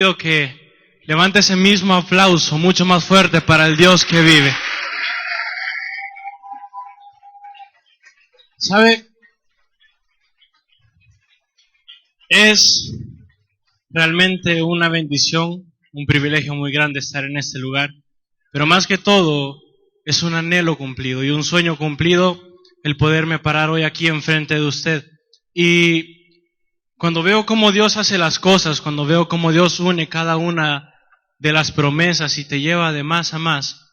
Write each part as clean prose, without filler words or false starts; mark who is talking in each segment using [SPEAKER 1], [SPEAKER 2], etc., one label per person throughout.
[SPEAKER 1] Pido que levante ese mismo aplauso mucho más fuerte para el Dios que vive. ¿Sabe? Es realmente una bendición, un privilegio muy grande estar en este lugar, pero más que todo es un anhelo cumplido y un sueño cumplido el poderme parar hoy aquí enfrente de usted. Y cuando veo cómo Dios hace las cosas, cuando veo cómo Dios une cada una de las promesas y te lleva de más a más,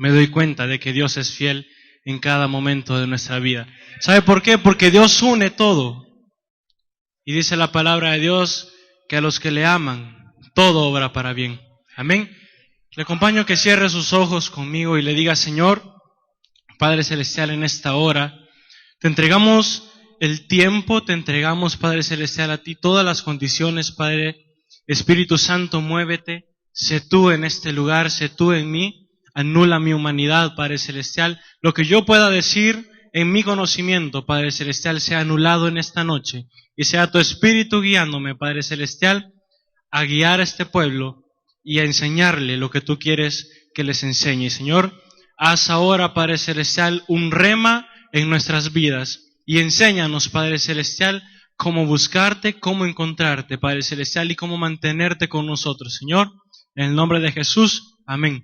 [SPEAKER 1] me doy cuenta de que Dios es fiel en cada momento de nuestra vida. ¿Sabe por qué? Porque Dios une todo. Y dice la palabra de Dios que a los que le aman, todo obra para bien. Amén. Le acompaño que cierre sus ojos conmigo y le diga: Señor, Padre Celestial, en esta hora, te entregamos el tiempo, te entregamos, Padre Celestial, a ti todas las condiciones, Padre. Espíritu Santo, muévete, sé tú en este lugar, sé tú en mí, anula mi humanidad, Padre Celestial. Lo que yo pueda decir en mi conocimiento, Padre Celestial, sea anulado en esta noche, y sea tu Espíritu guiándome, Padre Celestial, a guiar a este pueblo y a enseñarle lo que tú quieres que les enseñe. Señor, haz ahora, Padre Celestial, un rema en nuestras vidas y enséñanos, Padre Celestial, cómo buscarte, cómo encontrarte, Padre Celestial, y cómo mantenerte con nosotros, Señor, en el nombre de Jesús, amén.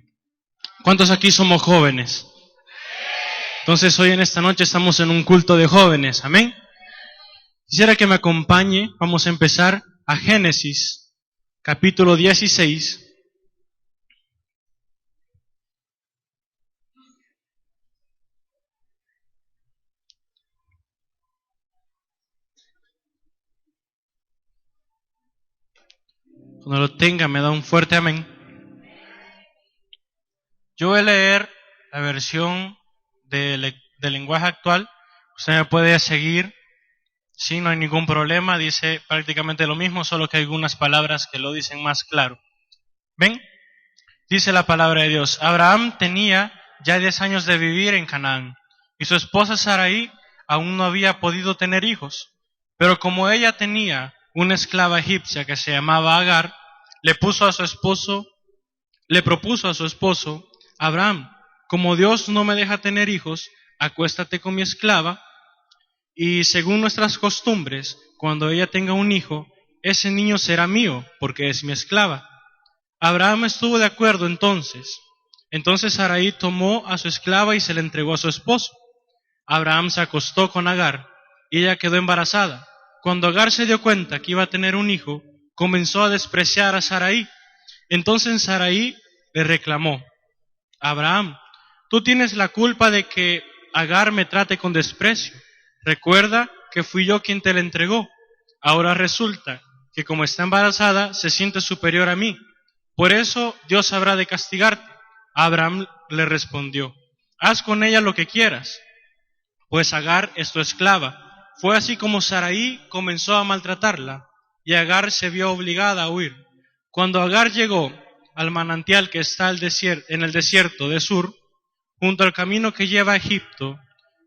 [SPEAKER 1] ¿Cuántos aquí somos jóvenes? Entonces hoy en esta noche estamos en un culto de jóvenes, amén. Quisiera que me acompañe, vamos a empezar a Génesis, capítulo 16. Cuando lo tenga me da un fuerte amén. Yo voy a leer la versión del lenguaje actual. Usted me puede seguir, sí, no hay ningún problema. Dice prácticamente lo mismo, solo que hay algunas palabras que lo dicen más claro. ¿Ven? Dice la palabra de Dios: Abraham tenía ya 10 años de vivir en Canaán, y su esposa Sarai aún no había podido tener hijos. Pero como ella tenía una esclava egipcia que se llamaba Agar, le propuso a su esposo: Abraham, como Dios no me deja tener hijos, acuéstate con mi esclava, y según nuestras costumbres, cuando ella tenga un hijo, ese niño será mío, porque es mi esclava. Abraham estuvo de acuerdo entonces. Entonces Sarai tomó a su esclava y se la entregó a su esposo. Abraham se acostó con Agar, y ella quedó embarazada. Cuando Agar se dio cuenta que iba a tener un hijo, comenzó a despreciar a Sarai. Entonces Sarai le reclamó: Abraham, tú tienes la culpa de que Agar me trate con desprecio. Recuerda que fui yo quien te la entregó. Ahora resulta que como está embarazada, se siente superior a mí. Por eso Dios habrá de castigarte. Abraham le respondió: haz con ella lo que quieras, pues Agar es tu esclava. Fue así como Sarai comenzó a maltratarla, y Agar se vio obligada a huir. Cuando Agar llegó al manantial que está en el desierto de Sur, junto al camino que lleva a Egipto,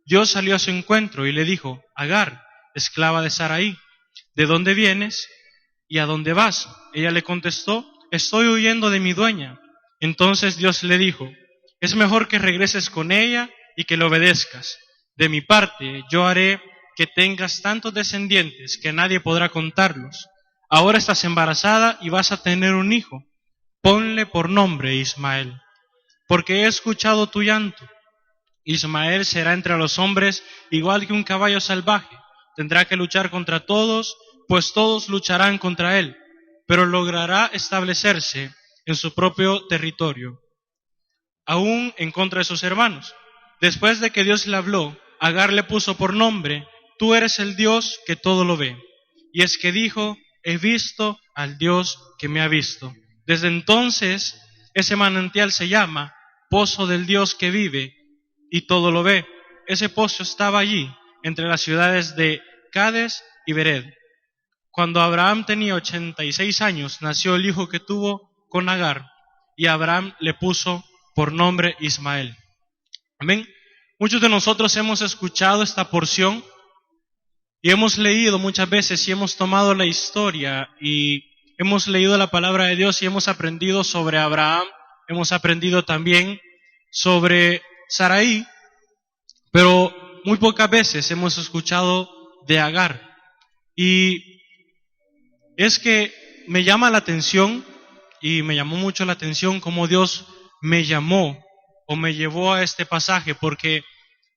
[SPEAKER 1] Dios salió a su encuentro y le dijo: Agar, esclava de Sarai, ¿de dónde vienes y a dónde vas? Ella le contestó: estoy huyendo de mi dueña. Entonces Dios le dijo: es mejor que regreses con ella y que le obedezcas. De mi parte, yo haré que tengas tantos descendientes que nadie podrá contarlos. Ahora estás embarazada y vas a tener un hijo. Ponle por nombre Ismael, porque he escuchado tu llanto. Ismael será entre los hombres igual que un caballo salvaje. Tendrá que luchar contra todos, pues todos lucharán contra él, pero logrará establecerse en su propio territorio, aún en contra de sus hermanos. Después de que Dios le habló, Agar le puso por nombre: tú eres el Dios que todo lo ve. Y es que dijo: he visto al Dios que me ha visto. Desde entonces, ese manantial se llama Pozo del Dios que vive y todo lo ve. Ese pozo estaba allí, entre las ciudades de Cades y Bered. Cuando Abraham tenía 86 años, nació el hijo que tuvo con Agar, y Abraham le puso por nombre Ismael. Amén. Muchos de nosotros hemos escuchado esta porción y hemos leído muchas veces y hemos tomado la historia y hemos leído la palabra de Dios y hemos aprendido sobre Abraham, hemos aprendido también sobre Sarai, pero muy pocas veces hemos escuchado de Agar. Y es que me llama la atención, y me llamó mucho la atención cómo Dios me llamó o me llevó a este pasaje, porque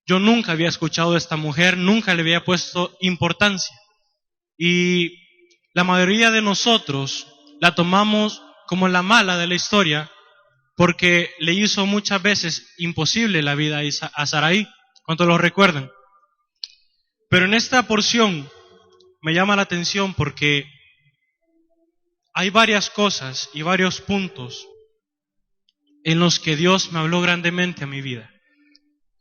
[SPEAKER 1] yo nunca había escuchado de esta mujer, nunca le había puesto importancia. Y la mayoría de nosotros la tomamos como la mala de la historia, porque le hizo muchas veces imposible la vida a Sarai. ¿Cuántos lo recuerdan? Pero en esta porción me llama la atención porque hay varias cosas y varios puntos en los que Dios me habló grandemente a mi vida.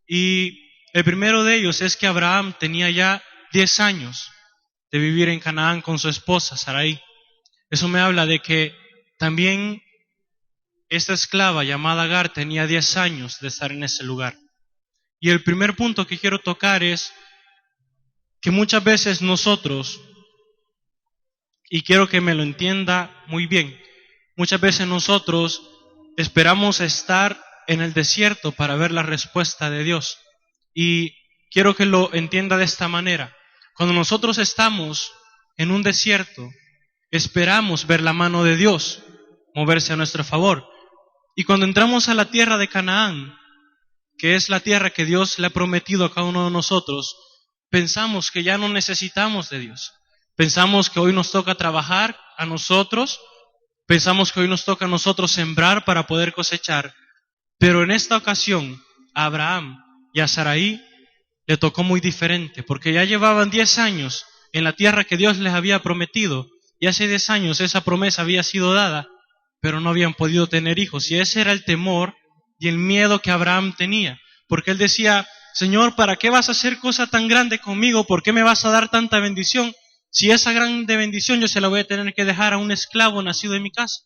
[SPEAKER 1] Y el primero de ellos es que Abraham tenía ya 10 años de vivir en Canaán con su esposa Sarai. Eso me habla de que también esta esclava llamada Agar tenía 10 años de estar en ese lugar. Y el primer punto que quiero tocar es que muchas veces nosotros, y quiero que me lo entienda muy bien, muchas veces nosotros esperamos estar en el desierto para ver la respuesta de Dios. Y quiero que lo entienda de esta manera. Cuando nosotros estamos en un desierto, esperamos ver la mano de Dios moverse a nuestro favor. Y cuando entramos a la tierra de Canaán, que es la tierra que Dios le ha prometido a cada uno de nosotros, pensamos que ya no necesitamos de Dios. Pensamos que hoy nos toca trabajar a nosotros, pensamos que hoy nos toca a nosotros sembrar para poder cosechar. Pero en esta ocasión, a Abraham y a Sarai le tocó muy diferente, porque ya llevaban 10 años en la tierra que Dios les había prometido, y hace 10 años esa promesa había sido dada, pero no habían podido tener hijos. Y ese era el temor y el miedo que Abraham tenía, porque él decía: Señor, ¿para qué vas a hacer cosa tan grande conmigo? ¿Por qué me vas a dar tanta bendición? Si esa grande bendición yo se la voy a tener que dejar a un esclavo nacido en mi casa.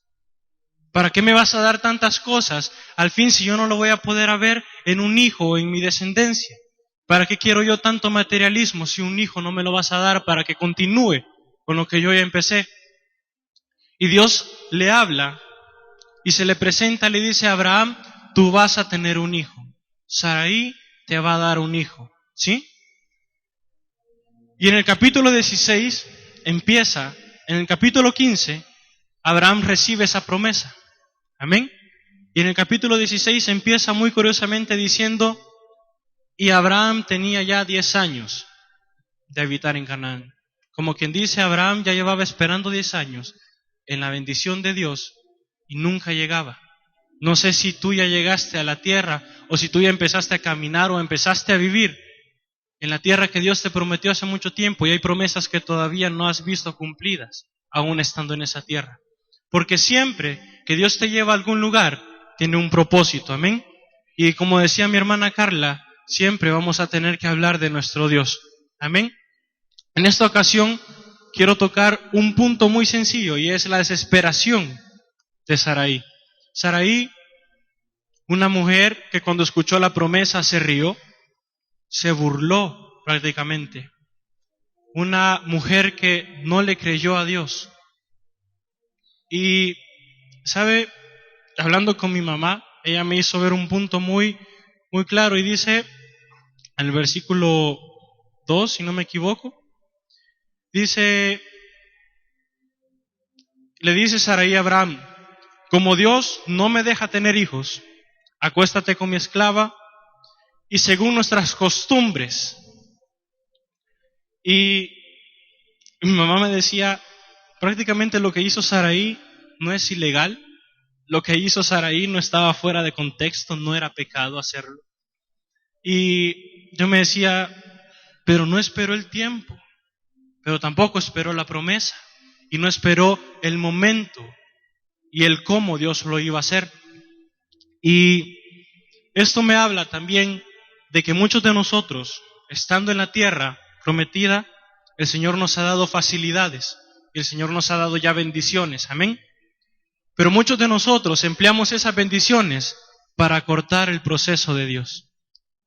[SPEAKER 1] ¿Para qué me vas a dar tantas cosas al fin si yo no lo voy a poder ver en un hijo o en mi descendencia? ¿Para qué quiero yo tanto materialismo si un hijo no me lo vas a dar para que continúe con lo que yo ya empecé? Y Dios le habla y se le presenta, le dice a Abraham: tú vas a tener un hijo. Sarai te va a dar un hijo. ¿Sí? Y en el capítulo 16 empieza, en el capítulo 15, Abraham recibe esa promesa. Amén. Y en el capítulo 16 empieza muy curiosamente diciendo: y Abraham tenía ya 10 años de habitar en Canaán. Como quien dice, Abraham ya llevaba esperando 10 años en la bendición de Dios y nunca llegaba. No sé si tú ya llegaste a la tierra, o si tú ya empezaste a caminar o empezaste a vivir en la tierra que Dios te prometió hace mucho tiempo, y hay promesas que todavía no has visto cumplidas, aún estando en esa tierra. Porque siempre que Dios te lleva a algún lugar, tiene un propósito, amén. Y como decía mi hermana Carla, siempre vamos a tener que hablar de nuestro Dios, amén. En esta ocasión quiero tocar un punto muy sencillo, y es la desesperación de Sarai. Sarai, una mujer que cuando escuchó la promesa se rió, se burló prácticamente. Una mujer que no le creyó a Dios. Y, ¿sabe? Hablando con mi mamá, ella me hizo ver un punto muy, muy claro, y dice, en el versículo 2, si no me equivoco, dice, le dice Sarai a Abraham: como Dios no me deja tener hijos, acuéstate con mi esclava, y según nuestras costumbres. Y mi mamá me decía, prácticamente lo que hizo Sarai no es ilegal, lo que hizo Sarai no estaba fuera de contexto, no era pecado hacerlo. Y yo me decía, pero no esperó el tiempo, pero tampoco esperó la promesa, y no esperó el momento y el cómo Dios lo iba a hacer. Y esto me habla también de que muchos de nosotros, estando en la tierra prometida, el Señor nos ha dado facilidades, y el Señor nos ha dado ya bendiciones, amén. Pero muchos de nosotros empleamos esas bendiciones para acortar el proceso de Dios.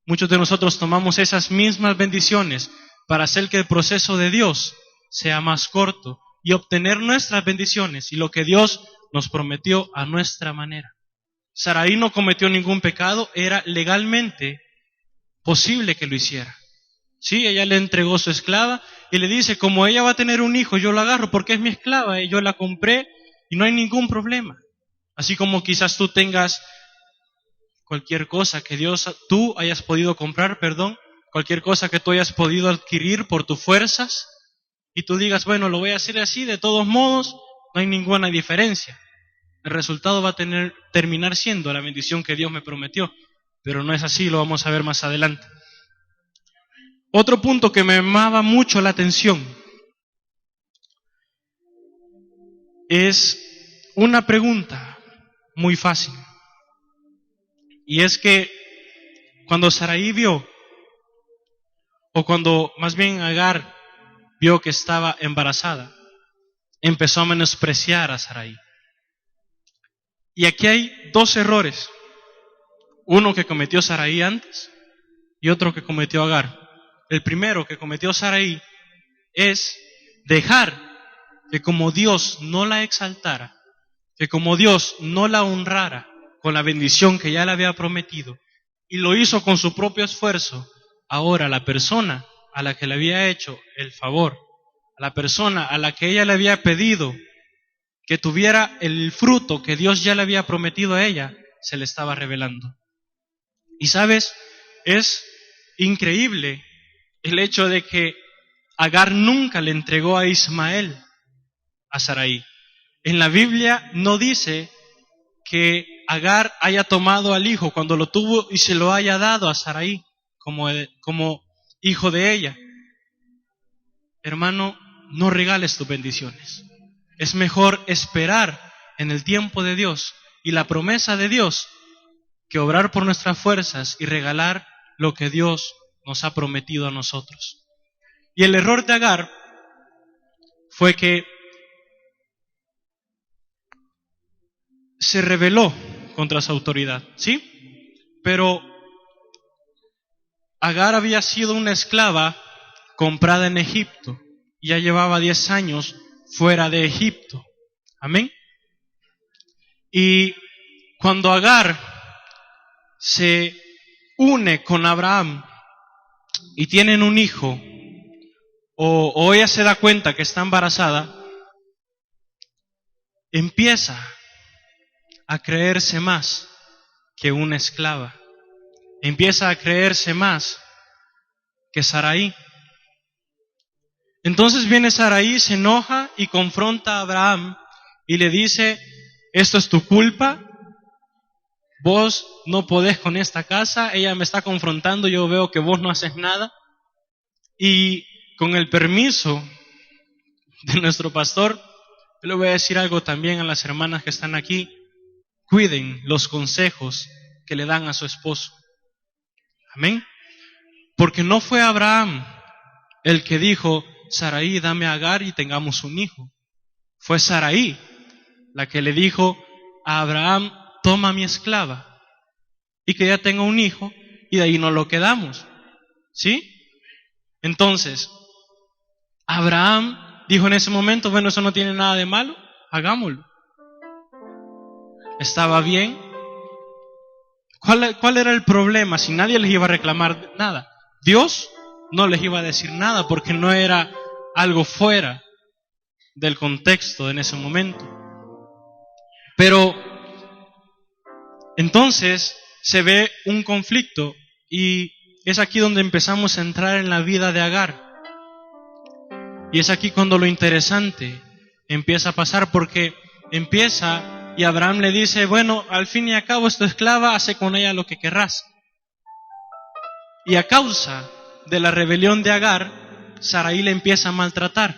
[SPEAKER 1] Muchos de nosotros tomamos esas mismas bendiciones para hacer que el proceso de Dios sea más corto y obtener nuestras bendiciones y lo que Dios nos prometió a nuestra manera. Sarai no cometió ningún pecado, era legalmente posible que lo hiciera. Sí, ella le entregó su esclava y le dice, como ella va a tener un hijo, yo la agarro porque es mi esclava y yo la compré y no hay ningún problema. Así como quizás tú tengas cualquier cosa que tú hayas podido comprar, cualquier cosa que tú hayas podido adquirir por tus fuerzas y tú digas, bueno, lo voy a hacer así, de todos modos, no hay ninguna diferencia. El resultado va a terminar siendo la bendición que Dios me prometió, pero no es así, lo vamos a ver más adelante. Otro punto que me llamaba mucho la atención es una pregunta muy fácil. Y es que cuando Sarai vio, o cuando más bien Agar vio que estaba embarazada, empezó a menospreciar a Sarai. Y aquí hay dos errores. Uno que cometió Sarai antes y otro que cometió Agar. El primero que cometió Sarai es dejar que como Dios no la exaltara, que como Dios no la honrara con la bendición que ya le había prometido, y lo hizo con su propio esfuerzo, ahora la persona a la que le había hecho el favor, a la persona a la que ella le había pedido que tuviera el fruto que Dios ya le había prometido a ella, se le estaba revelando. Y sabes, es increíble el hecho de que Agar nunca le entregó a Ismael a Sarai. En la Biblia no dice que Agar haya tomado al hijo cuando lo tuvo y se lo haya dado a Sarai como hijo de ella. Hermano, no regales tus bendiciones. Es mejor esperar en el tiempo de Dios y la promesa de Dios que obrar por nuestras fuerzas y regalar lo que Dios nos ha prometido a nosotros. Y el error de Agar fue que se rebeló contra su autoridad, ¿sí? Pero Agar había sido una esclava comprada en Egipto y ya llevaba 10 años fuera de Egipto. Amén. Y cuando Agar se une con Abraham y tienen un hijo, o ella se da cuenta que está embarazada, empieza a creerse más que una esclava. Empieza a creerse más que Sarai. Entonces viene Sarai, se enoja y confronta a Abraham y le dice, esto es tu culpa, vos no podés con esta casa, ella me está confrontando, yo veo que vos no haces nada. Y con el permiso de nuestro pastor, yo le voy a decir algo también a las hermanas que están aquí, cuiden los consejos que le dan a su esposo. Amén. Porque no fue Abraham el que dijo, Sarai, dame a Agar y tengamos un hijo. Fue Sarai la que le dijo a Abraham, toma mi esclava y que ella tenga un hijo, y de ahí nos lo quedamos. ¿Sí? Entonces, Abraham dijo en ese momento, bueno, eso no tiene nada de malo, hagámoslo. Estaba bien. ¿Cuál era el problema? Si nadie les iba a reclamar nada. Dios no les iba a decir nada porque no era algo fuera del contexto en ese momento. Pero entonces se ve un conflicto y es aquí donde empezamos a entrar en la vida de Agar. Y es aquí cuando lo interesante empieza a pasar, porque empieza y Abraham le dice, bueno, al fin y al cabo es tu esclava, hace con ella lo que querrás. Y a causa de la rebelión de Agar, Sarai le empieza a maltratar,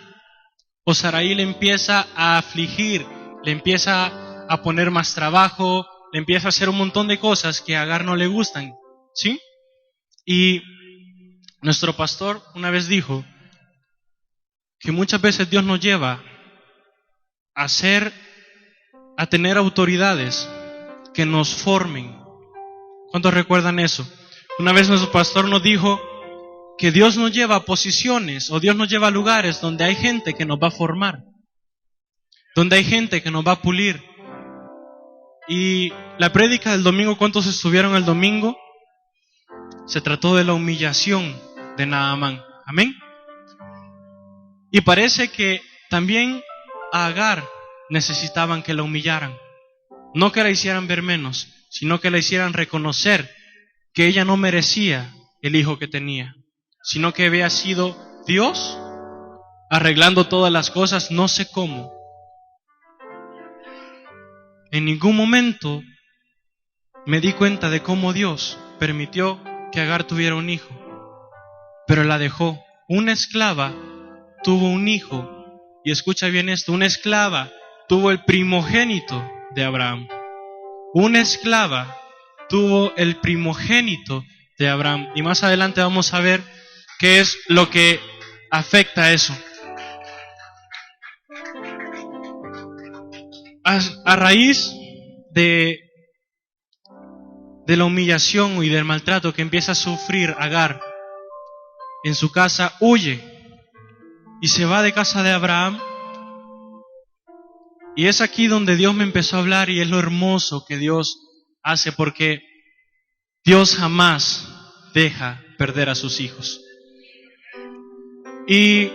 [SPEAKER 1] o Sarai le empieza a afligir, le empieza a poner más trabajo, le empieza a hacer un montón de cosas que a Agar no le gustan, ¿sí? Y nuestro pastor una vez dijo que muchas veces Dios nos lleva a tener autoridades que nos formen. ¿Cuántos recuerdan eso? Una vez nuestro pastor nos dijo que Dios nos lleva a posiciones o Dios nos lleva a lugares donde hay gente que nos va a formar. donde hay gente que nos va a pulir. Y la prédica del domingo, ¿cuántos estuvieron el domingo? Se trató de la humillación de Naamán. Amén. Y parece que también a Agar necesitaban que la humillaran. No que la hicieran ver menos, sino que la hicieran reconocer que ella no merecía el hijo que tenía, sino que había sido Dios arreglando todas las cosas, no sé cómo. En ningún momento me di cuenta de cómo Dios permitió que Agar tuviera un hijo, pero la dejó. Una esclava tuvo un hijo, y escucha bien esto, una esclava tuvo el primogénito de Abraham. Una esclava tuvo el primogénito de Abraham. Y más adelante vamos a ver qué es lo que afecta a eso. A raíz de la humillación y del maltrato que empieza a sufrir Agar en su casa, huye y se va de casa de Abraham. Y es aquí donde Dios me empezó a hablar, y es lo hermoso que Dios hace, porque Dios jamás deja perder a sus hijos. Y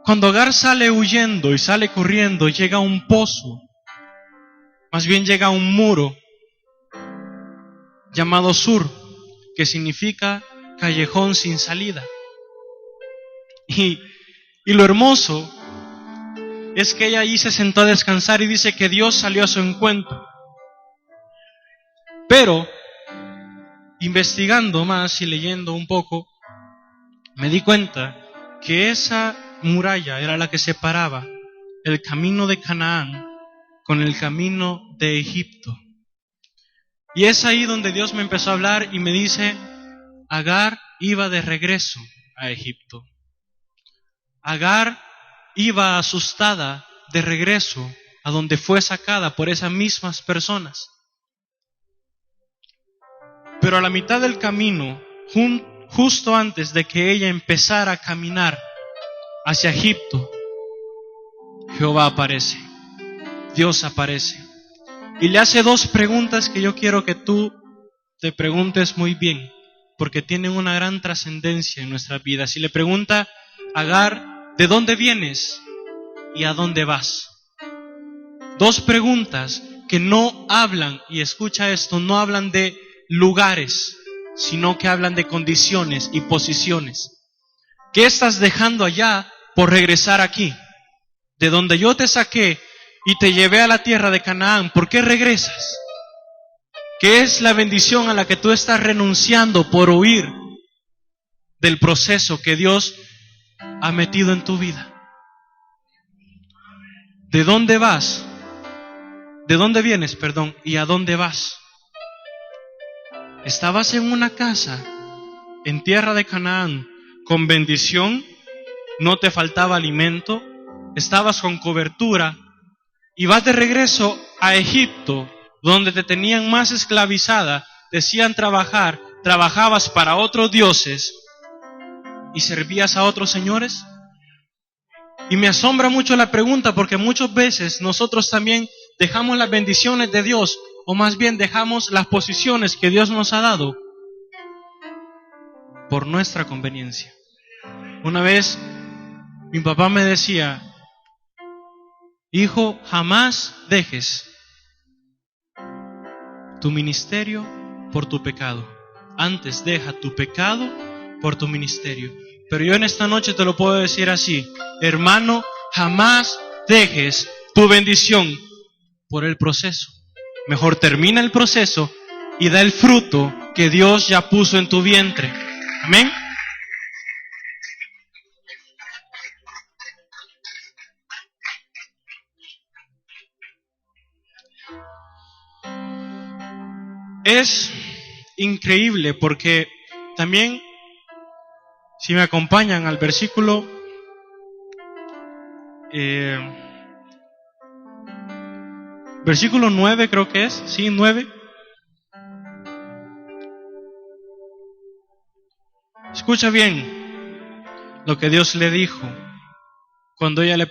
[SPEAKER 1] cuando Agar sale huyendo y sale corriendo, llega a un pozo, más bien llega a un muro llamado Sur, que significa callejón sin salida. Y lo hermoso es que ella allí se sentó a descansar, y dice que Dios salió a su encuentro. Pero investigando más y leyendo un poco, me di cuenta que esa muralla era la que separaba el camino de Canaán con el camino de Egipto. Y es ahí donde Dios me empezó a hablar y me dice: Agar iba de regreso a Egipto. Agar iba asustada de regreso a donde fue sacada por esas mismas personas. Pero a la mitad del camino, justo antes de que ella empezara a caminar hacia Egipto, Jehová aparece, Dios aparece, y le hace dos preguntas que yo quiero que tú te preguntes muy bien, porque tienen una gran trascendencia en nuestras vidas. Y le pregunta a Agar: ¿de dónde vienes y a dónde vas? Dos preguntas que no hablan, y escucha esto, no hablan de lugares, sino que hablan de condiciones y posiciones. ¿Qué estás dejando allá por regresar aquí? De donde yo te saqué y te llevé a la tierra de Canaán, ¿por qué regresas? ¿Qué es la bendición a la que tú estás renunciando por huir del proceso que Dios ha metido en tu vida? ¿De dónde vas? ¿De dónde vienes, perdón? ¿Y a dónde vas? Estabas en una casa en tierra de Canaán con bendición, no te faltaba alimento, estabas con cobertura, y vas de regreso a Egipto, donde te tenían más esclavizada, te hacían trabajar, trabajabas para otros dioses y servías a otros señores. Y me asombra mucho la pregunta, porque muchas veces nosotros también dejamos las bendiciones de Dios, o más bien dejamos las posiciones que Dios nos ha dado por nuestra conveniencia. Una vez mi papá me decía: hijo, jamás dejes tu ministerio por tu pecado. Antes deja tu pecado por tu ministerio. Pero yo en esta noche te lo puedo decir así: hermano, jamás dejes tu bendición por el proceso. Mejor termina el proceso y da el fruto que Dios ya puso en tu vientre. Amén. Es increíble, porque también, si me acompañan al versículo versículo 9, creo que es, sí, 9. Escucha bien lo que Dios le dijo cuando ella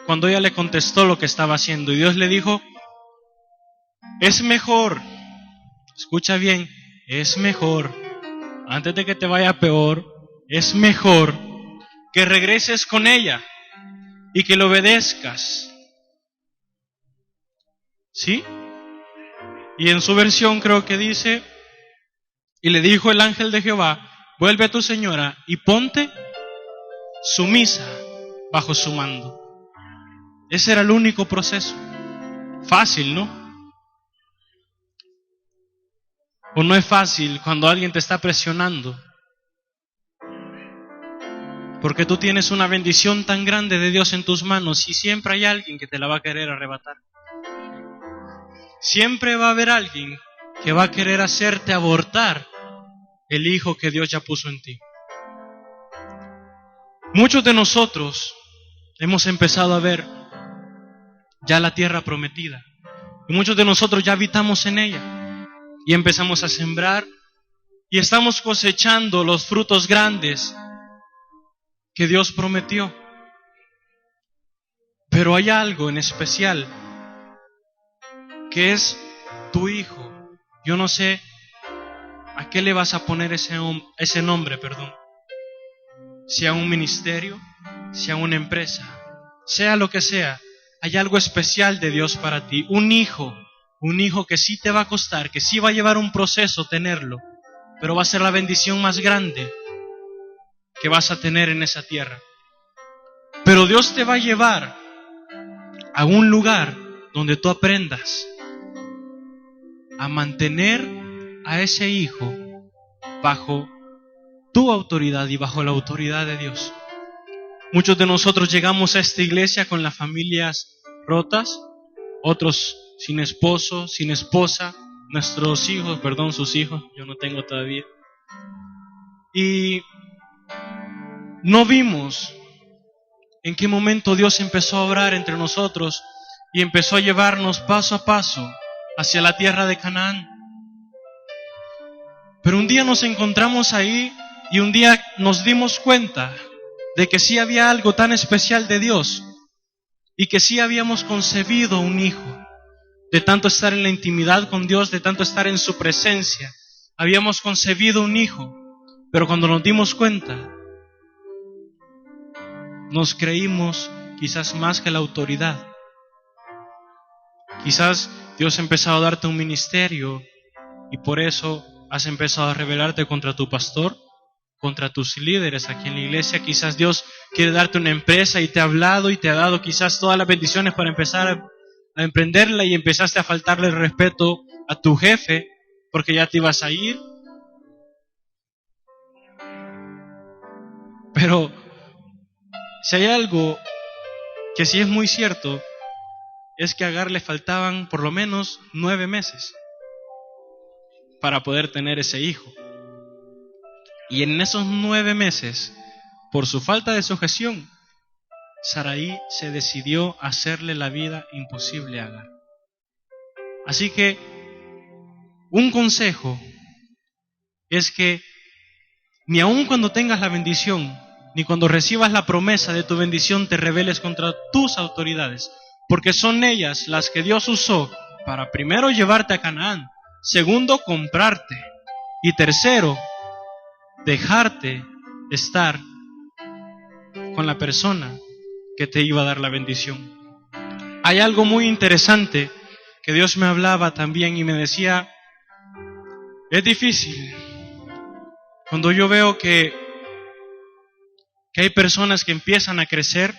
[SPEAKER 1] cuando ella le contestó lo que estaba haciendo. Y Dios le dijo, es mejor, escucha bien, es mejor, antes de que te vaya peor, es mejor que regreses con ella y que le obedezcas. ¿Sí? Y en su versión creo que dice, y le dijo el ángel de Jehová, vuelve a tu señora y ponte sumisa bajo su mando. Ese era el único proceso. Fácil, ¿no? ¿O no es fácil cuando alguien te está presionando? Porque tú tienes una bendición tan grande de Dios en tus manos y siempre hay alguien que te la va a querer arrebatar. Siempre va a haber alguien que va a querer hacerte abortar el hijo que Dios ya puso en ti. Muchos de nosotros hemos empezado a ver ya la tierra prometida. Y muchos de nosotros ya habitamos en ella. Y empezamos a sembrar y estamos cosechando los frutos grandes que Dios prometió. Pero hay algo en especial que es tu hijo. Yo no sé a qué le vas a poner ese nombre, sea un ministerio, sea una empresa, sea lo que sea, hay algo especial de Dios para ti. Un hijo que sí te va a costar, que sí va a llevar un proceso tenerlo, pero va a ser la bendición más grande que vas a tener en esa tierra. Pero Dios te va a llevar a un lugar donde tú aprendas a mantener a ese hijo bajo tu autoridad y bajo la autoridad de Dios. Muchos de nosotros llegamos a esta iglesia con las familias rotas, otros sin esposo, sin esposa, nuestros hijos, sus hijos, yo no tengo todavía. Y no vimos en qué momento Dios empezó a obrar entre nosotros y empezó a llevarnos paso a paso hacia la tierra de Canaán. Pero un día nos encontramos ahí y un día nos dimos cuenta de que sí había algo tan especial de Dios y que sí habíamos concebido un hijo. De tanto estar en la intimidad con Dios, de tanto estar en su presencia, habíamos concebido un hijo. Pero cuando nos dimos cuenta, nos creímos quizás más que la autoridad. Quizás Dios ha empezado a darte un ministerio y por eso has empezado a rebelarte contra tu pastor, contra tus líderes aquí en la iglesia. Quizás Dios quiere darte una empresa y te ha hablado y te ha dado quizás todas las bendiciones para empezar a emprenderla y empezaste a faltarle el respeto a tu jefe porque ya te ibas a ir. Pero si hay algo que sí es muy cierto, es que a Agar le faltaban por lo menos 9 meses para poder tener ese hijo. Y en esos 9 meses, por su falta de sujeción, Sarai se decidió a hacerle la vida imposible a Agar. Así que un consejo es que ni aun cuando tengas la bendición, ni cuando recibas la promesa de tu bendición, te rebeles contra tus autoridades, porque son ellas las que Dios usó para primero llevarte a Canaán, segundo comprarte y tercero dejarte estar con la persona que te iba a dar la bendición. Hay algo muy interesante que Dios me hablaba también y me decía, es difícil cuando yo veo que hay personas que empiezan a crecer,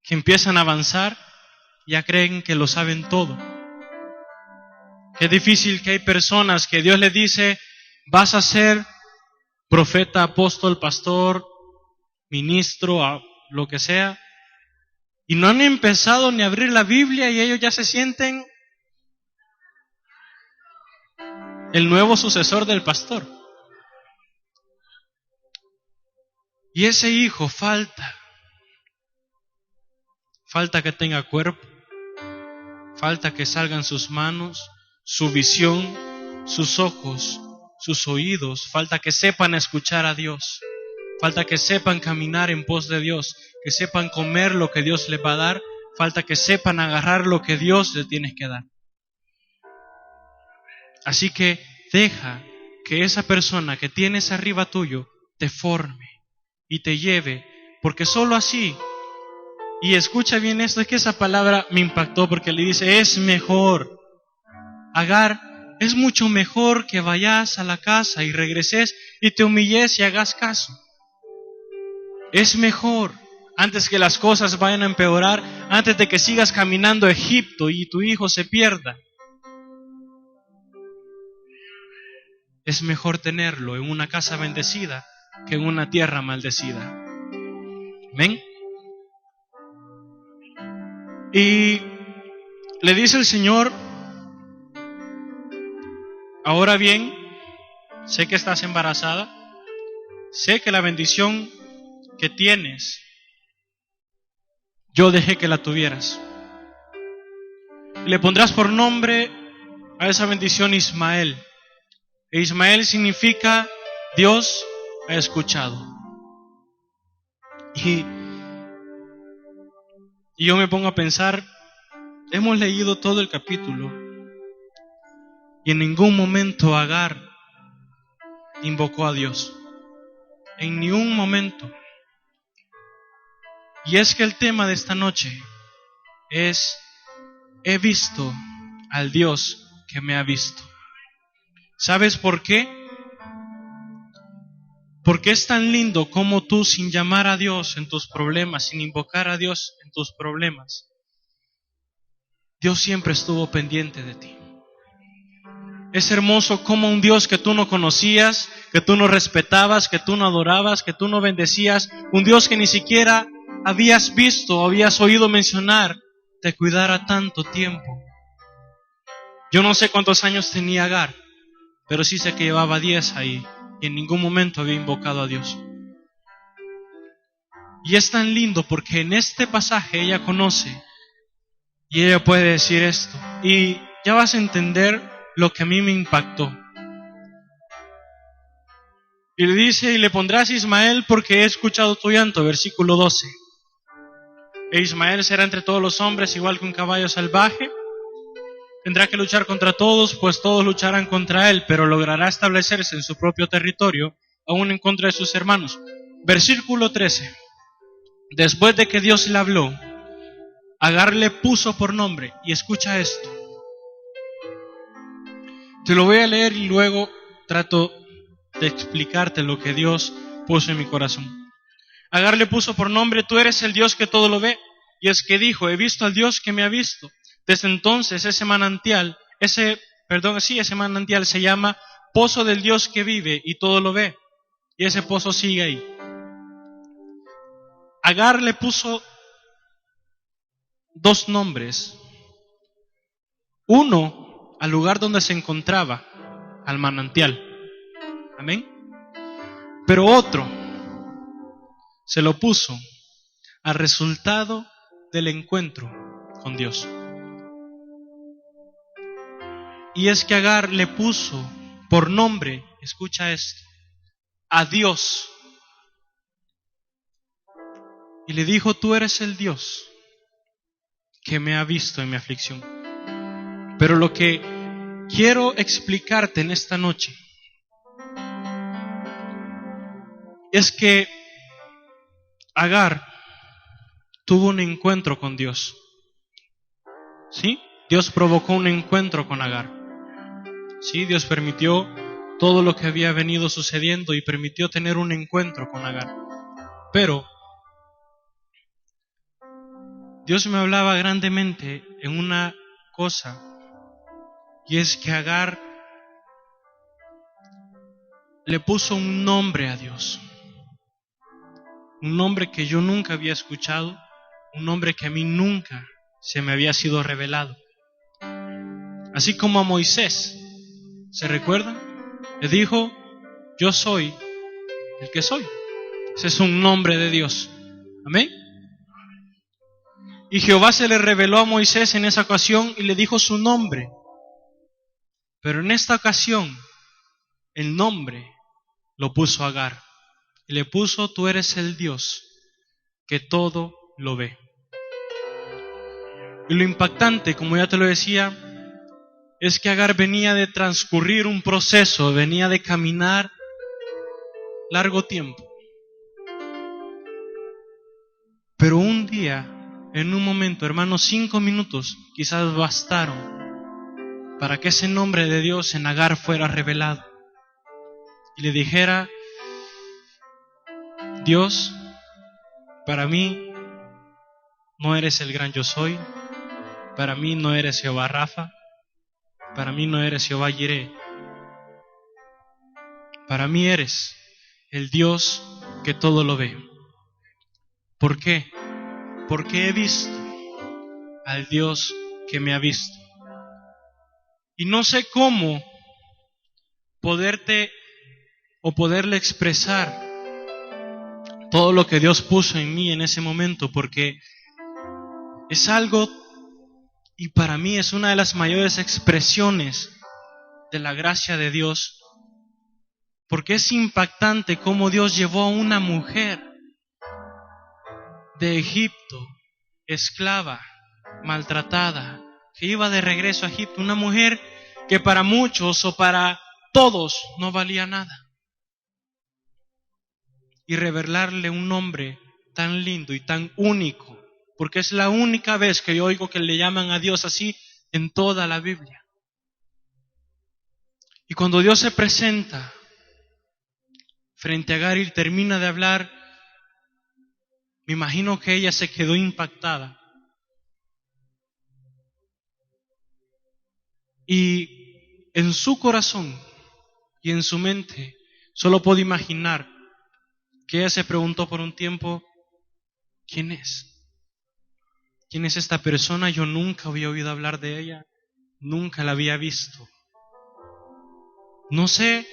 [SPEAKER 1] que empiezan a avanzar, ya creen que lo saben todo. Es difícil que hay personas que Dios les dice, vas a ser profeta, apóstol, pastor, ministro, lo que sea, y no han empezado ni a abrir la Biblia y ellos ya se sienten el nuevo sucesor del pastor. Y ese hijo falta que tenga cuerpo, falta que salgan sus manos, su visión, sus ojos, sus oídos, falta que sepan escuchar a Dios, falta que sepan caminar en pos de Dios, que sepan comer lo que Dios les va a dar, falta que sepan agarrar lo que Dios les tiene que dar. Así que deja que esa persona que tienes arriba tuyo te forme y te lleve, porque solo así, y escucha bien esto, es que esa palabra me impactó porque le dice, es mejor. Agar, es mucho mejor que vayas a la casa y regreses y te humilles y hagas caso. Es mejor, antes que las cosas vayan a empeorar, antes de que sigas caminando a Egipto y tu hijo se pierda. Es mejor tenerlo en una casa bendecida que en una tierra maldecida. ¿Amén? Y le dice el Señor, ahora bien, sé que estás embarazada, sé que la bendición que tienes, yo dejé que la tuvieras. Le pondrás por nombre a esa bendición Ismael. E Ismael significa Dios ha escuchado. Y yo me pongo a pensar, hemos leído todo el capítulo y en ningún momento Agar invocó a Dios. En ningún momento. Y es que el tema de esta noche es, he visto al Dios que me ha visto. ¿Sabes por qué? Porque es tan lindo como tú, sin llamar a Dios en tus problemas, sin invocar a Dios en tus problemas, Dios siempre estuvo pendiente de ti. Es hermoso como un Dios que tú no conocías, que tú no respetabas, que tú no adorabas, que tú no bendecías, un Dios que ni siquiera habías visto o habías oído mencionar, te cuidara tanto tiempo. Yo no sé cuántos años tenía Agar, pero sí sé que llevaba 10 ahí y en ningún momento había invocado a Dios. Y es tan lindo porque en este pasaje ella conoce y ella puede decir esto. Y ya vas a entender lo que a mí me impactó. Y le dice, y le pondrás Ismael porque he escuchado tu llanto, versículo 12. E Ismael será entre todos los hombres igual que un caballo salvaje. Tendrá que luchar contra todos, pues todos lucharán contra él, pero logrará establecerse en su propio territorio, aún en contra de sus hermanos. Versículo 13. Después de que Dios le habló, Agar le puso por nombre, y escucha esto. Te lo voy a leer y luego trato de explicarte lo que Dios puso en mi corazón. Agar le puso por nombre, tú eres el Dios que todo lo ve. Y es que dijo, he visto al Dios que me ha visto. Desde entonces ese manantial se llama Pozo del Dios que vive y todo lo ve. Y ese pozo sigue ahí. Agar le puso 2 nombres. Uno al lugar donde se encontraba, al manantial. Amén. Pero otro se lo puso al resultado del encuentro con Dios. Y es que Agar le puso por nombre, escucha esto, a Dios. Y le dijo, tú eres el Dios que me ha visto en mi aflicción. Pero lo que quiero explicarte en esta noche es que Agar tuvo un encuentro con Dios. ¿Sí? Dios provocó un encuentro con Agar. Sí, Dios permitió todo lo que había venido sucediendo y permitió tener un encuentro con Agar. Pero Dios me hablaba grandemente en una cosa, y es que Agar le puso un nombre a Dios. Un nombre que yo nunca había escuchado, un nombre que a mí nunca se me había sido revelado. Así como a Moisés, ¿se recuerdan? Le dijo, yo soy el que soy. Ese es un nombre de Dios. Amén. Y Jehová se le reveló a Moisés en esa ocasión y le dijo su nombre. Pero en esta ocasión, el nombre lo puso Agar. Y le puso, tú eres el Dios que todo lo ve. Y lo impactante, como ya te lo decía, es que Agar venía de transcurrir un proceso, venía de caminar largo tiempo. Pero un día, en un momento, hermanos, 5 minutos quizás bastaron para que ese nombre de Dios en Agar fuera revelado. Y le dijera: Dios, para mí no eres el gran yo soy, para mí no eres Jehová Rafa, para mí no eres Jehová Jireh, para mí eres el Dios que todo lo ve. ¿Por qué? Porque he visto al Dios que me ha visto. Y no sé cómo poderle expresar todo lo que Dios puso en mí en ese momento, porque es algo, y para mí es una de las mayores expresiones de la gracia de Dios, porque es impactante cómo Dios llevó a una mujer de Egipto, esclava, maltratada, que iba de regreso a Egipto, una mujer que para muchos o para todos no valía nada, y revelarle un nombre tan lindo y tan único, porque es la única vez que yo oigo que le llaman a Dios así en toda la Biblia. Y cuando Dios se presenta frente a Agar y termina de hablar, me imagino que ella se quedó impactada. Y en su corazón y en su mente solo puedo imaginar que ella se preguntó por un tiempo: ¿quién es? ¿Quién es esta persona? Yo nunca había oído hablar de ella, nunca la había visto. No sé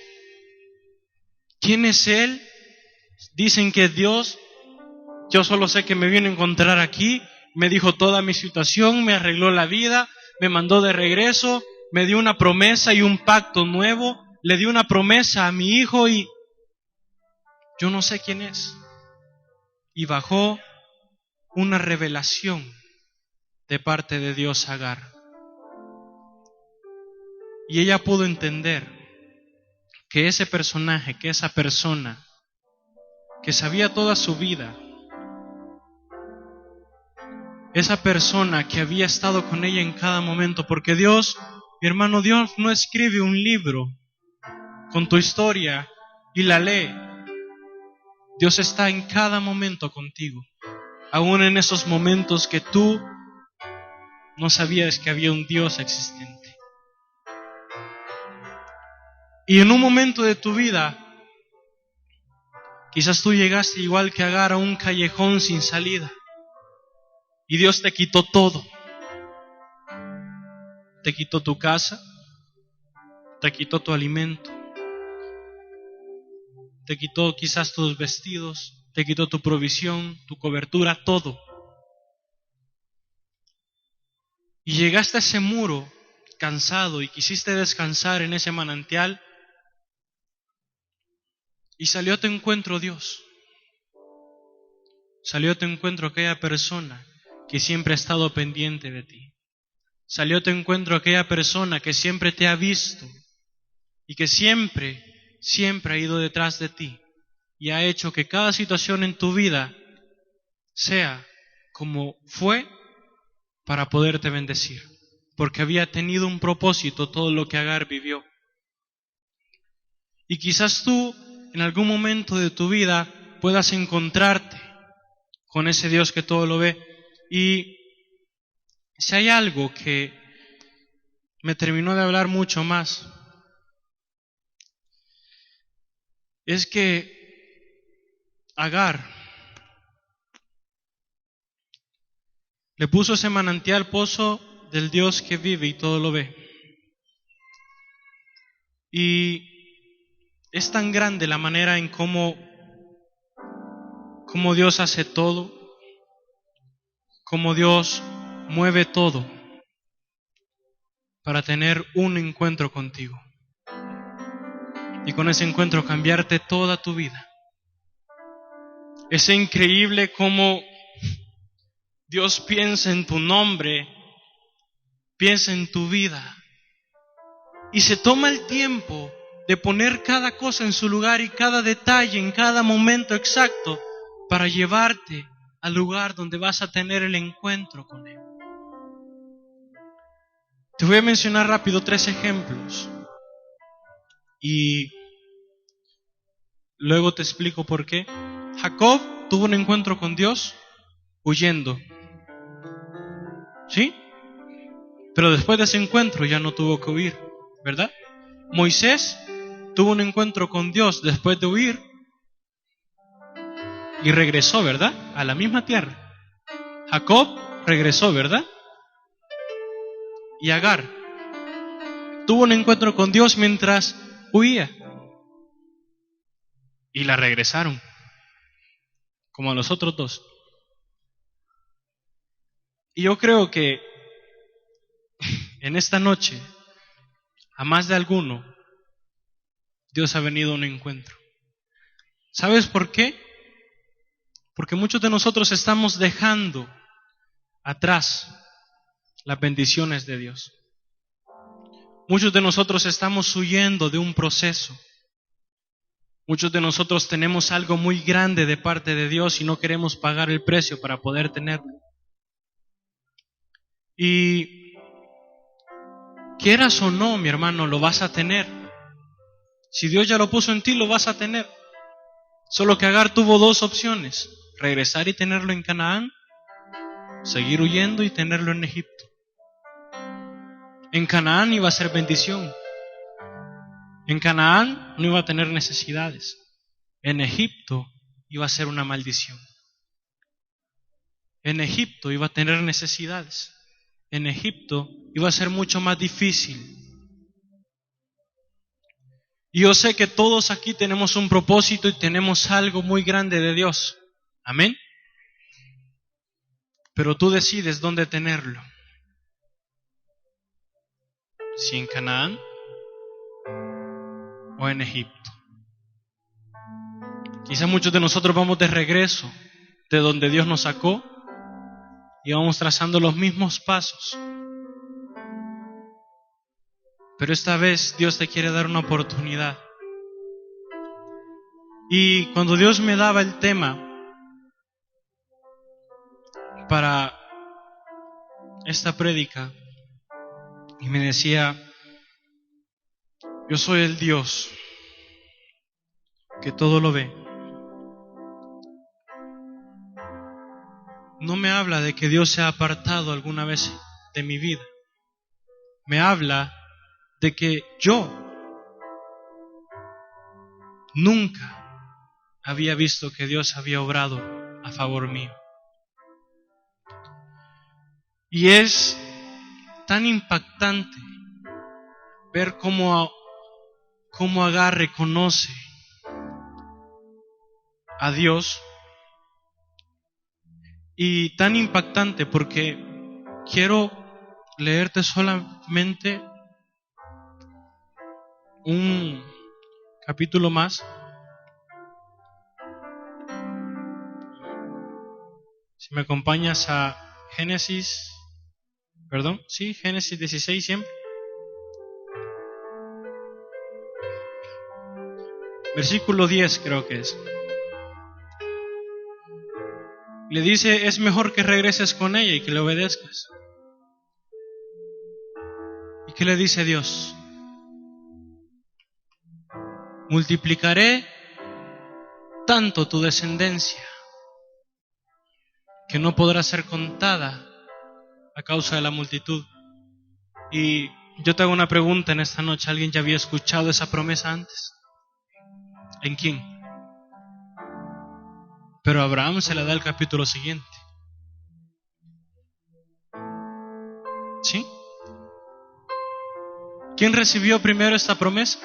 [SPEAKER 1] quién es él. Dicen que es Dios. Yo solo sé que me vino a encontrar aquí, me dijo toda mi situación, me arregló la vida, me mandó de regreso, me dio una promesa y un pacto nuevo, le dio una promesa a mi hijo y yo no sé quién es. Y bajó una revelación de parte de Dios a Agar. Y ella pudo entender que ese personaje, que esa persona, que sabía toda su vida, esa persona que había estado con ella en cada momento, porque Dios, mi hermano, Dios no escribe un libro con tu historia y la lee. Dios está en cada momento contigo, aún en esos momentos que tú no sabías que había un Dios existente. Y en un momento de tu vida, quizás tú llegaste igual que Agar a un callejón sin salida y Dios te quitó todo. Te quitó tu casa, te quitó tu alimento, te quitó quizás tus vestidos, te quitó tu provisión, tu cobertura, todo. Y llegaste a ese muro cansado y quisiste descansar en ese manantial y salió a tu encuentro Dios. Salió a tu encuentro aquella persona que siempre ha estado pendiente de ti. Salió a tu encuentro aquella persona que siempre te ha visto y que siempre ha ido detrás de ti y ha hecho que cada situación en tu vida sea como fue para poderte bendecir, porque había tenido un propósito todo lo que Agar vivió. Y quizás tú en algún momento de tu vida puedas encontrarte con ese Dios que todo lo ve. Y si hay algo que me terminó de hablar mucho más, es que Agar le puso ese manantial pozo del Dios que vive y todo lo ve. Y es tan grande la manera en cómo Dios hace todo, cómo Dios mueve todo para tener un encuentro contigo. Y con ese encuentro cambiarte toda tu vida. Es increíble cómo Dios piensa en tu nombre, piensa en tu vida y se toma el tiempo de poner cada cosa en su lugar y cada detalle en cada momento exacto para llevarte al lugar donde vas a tener el encuentro con Él. Te voy a mencionar rápido 3 ejemplos y luego te explico por qué. Jacob tuvo un encuentro con Dios huyendo, ¿sí? Pero después de ese encuentro ya no tuvo que huir, ¿verdad? Moisés tuvo un encuentro con Dios después de huir y regresó, ¿verdad? A la misma tierra. Jacob regresó, ¿verdad? Y Agar tuvo un encuentro con Dios mientras huía y la regresaron, como a los otros 2. Y yo creo que en esta noche, a más de alguno, Dios ha venido a un encuentro. ¿Sabes por qué? Porque muchos de nosotros estamos dejando atrás las bendiciones de Dios. Muchos de nosotros estamos huyendo de un proceso. Muchos de nosotros tenemos algo muy grande de parte de Dios y no queremos pagar el precio para poder tenerlo. Y quieras o no, mi hermano, lo vas a tener. Si Dios ya lo puso en ti, lo vas a tener. Solo que Agar tuvo 2 opciones: regresar y tenerlo en Canaán, seguir huyendo y tenerlo en Egipto. En Canaán iba a ser bendición. En Canaán no iba a tener necesidades. En Egipto iba a ser una maldición. En Egipto iba a tener necesidades. En Egipto iba a ser mucho más difícil. Y yo sé que todos aquí tenemos un propósito y tenemos algo muy grande de Dios. Amén. Pero tú decides dónde tenerlo. Si en Canaán o en Egipto. Quizá muchos de nosotros vamos de regreso de donde Dios nos sacó y vamos trazando los mismos pasos. Pero esta vez Dios te quiere dar una oportunidad. Y cuando Dios me daba el tema para esta prédica y me decía: yo soy el Dios que todo lo ve, no me habla de que Dios se ha apartado alguna vez de mi vida. Me habla de que yo nunca había visto que Dios había obrado a favor mío. Y es tan impactante ver cómo Agar reconoce a Dios, y tan impactante porque quiero leerte solamente un capítulo más. Si me acompañas a Génesis 16 siempre. Versículo 10 creo que es. Le dice: es mejor que regreses con ella y que le obedezcas. ¿Y qué le dice Dios? Multiplicaré tanto tu descendencia que no podrá ser contada a causa de la multitud. Y yo te hago una pregunta en esta noche: ¿alguien ya había escuchado esa promesa antes? ¿En quién? Pero a Abraham se le da el capítulo siguiente. ¿Sí? ¿Quién recibió primero esta promesa?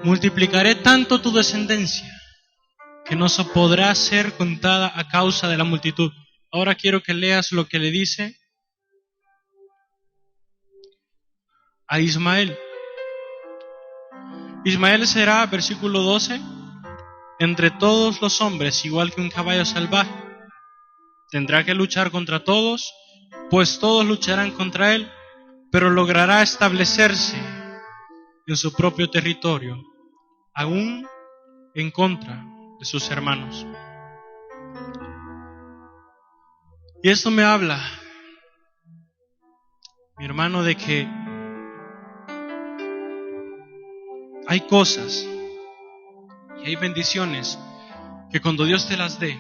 [SPEAKER 1] Multiplicaré tanto tu descendencia que no se podrá ser contada a causa de la multitud. Ahora quiero que leas lo que le dice a Ismael. Ismael será, versículo 12, entre todos los hombres igual que un caballo salvaje. Tendrá que luchar contra todos, pues todos lucharán contra él, pero logrará establecerse en su propio territorio, aún en contra de sus hermanos. Y esto me habla, mi hermano, de que hay cosas y hay bendiciones que cuando Dios te las dé,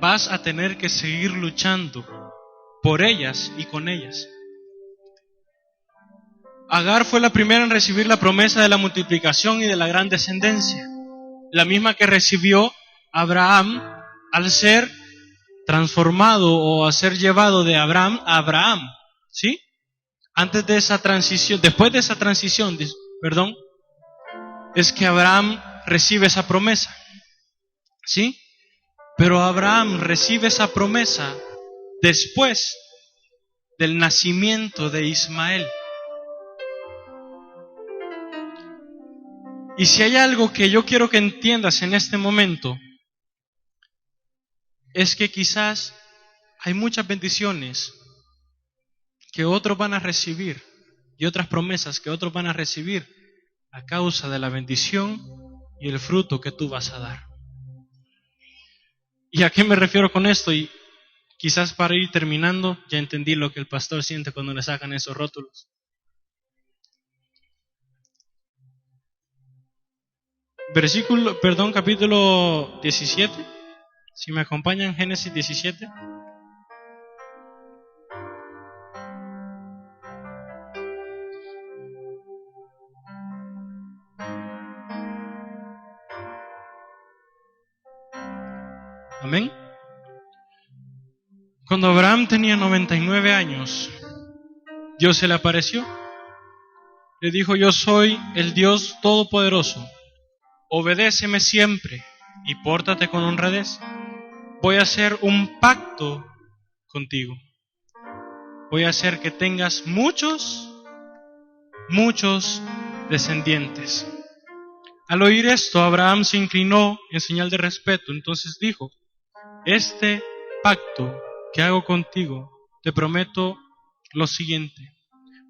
[SPEAKER 1] vas a tener que seguir luchando por ellas y con ellas. Agar fue la primera en recibir la promesa de la multiplicación y de la gran descendencia, la misma que recibió Abraham al ser transformado o a ser llevado de Abraham a Abraham, ¿sí? Antes de esa transición, después de esa transición, es que Abraham recibe esa promesa, ¿sí? Pero Abraham recibe esa promesa después del nacimiento de Ismael. Y si hay algo que yo quiero que entiendas en este momento, es que quizás hay muchas bendiciones que otros van a recibir y otras promesas que otros van a recibir a causa de la bendición y el fruto que tú vas a dar. ¿Y a qué me refiero con esto? Y quizás para ir terminando, ya entendí lo que el pastor siente cuando le sacan esos rótulos. Capítulo 17. Si me acompañan, Génesis 17. Amén. Cuando Abraham tenía 99 años, Dios se le apareció. Le dijo: yo soy el Dios Todopoderoso. Obedéceme siempre y pórtate con honradez. Voy a hacer un pacto contigo. Voy a hacer que tengas muchos descendientes. Al oír esto, Abraham se inclinó en señal de respeto. Entonces dijo: este pacto que hago contigo, te prometo lo siguiente: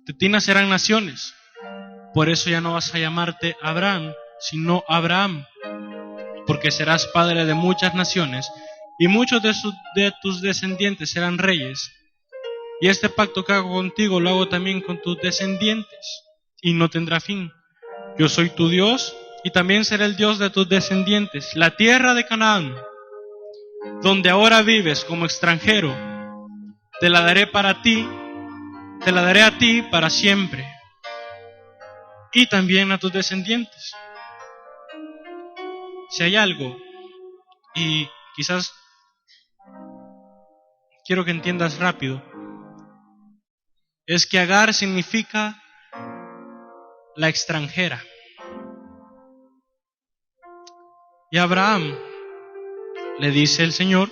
[SPEAKER 1] de ti nacerán naciones. Por eso ya no vas a llamarte Abraham, sino Abraham, porque serás padre de muchas naciones, y muchos de tus descendientes serán reyes. Y este pacto que hago contigo lo hago también con tus descendientes, y no tendrá fin. Yo soy tu Dios, y también seré el Dios de tus descendientes. La tierra de Canaán, donde ahora vives como extranjero, te la daré a ti para siempre, y también a tus descendientes. Si hay algo, y quizás quiero que entiendas rápido, es que Agar significa la extranjera. Y a Abraham le dice el Señor: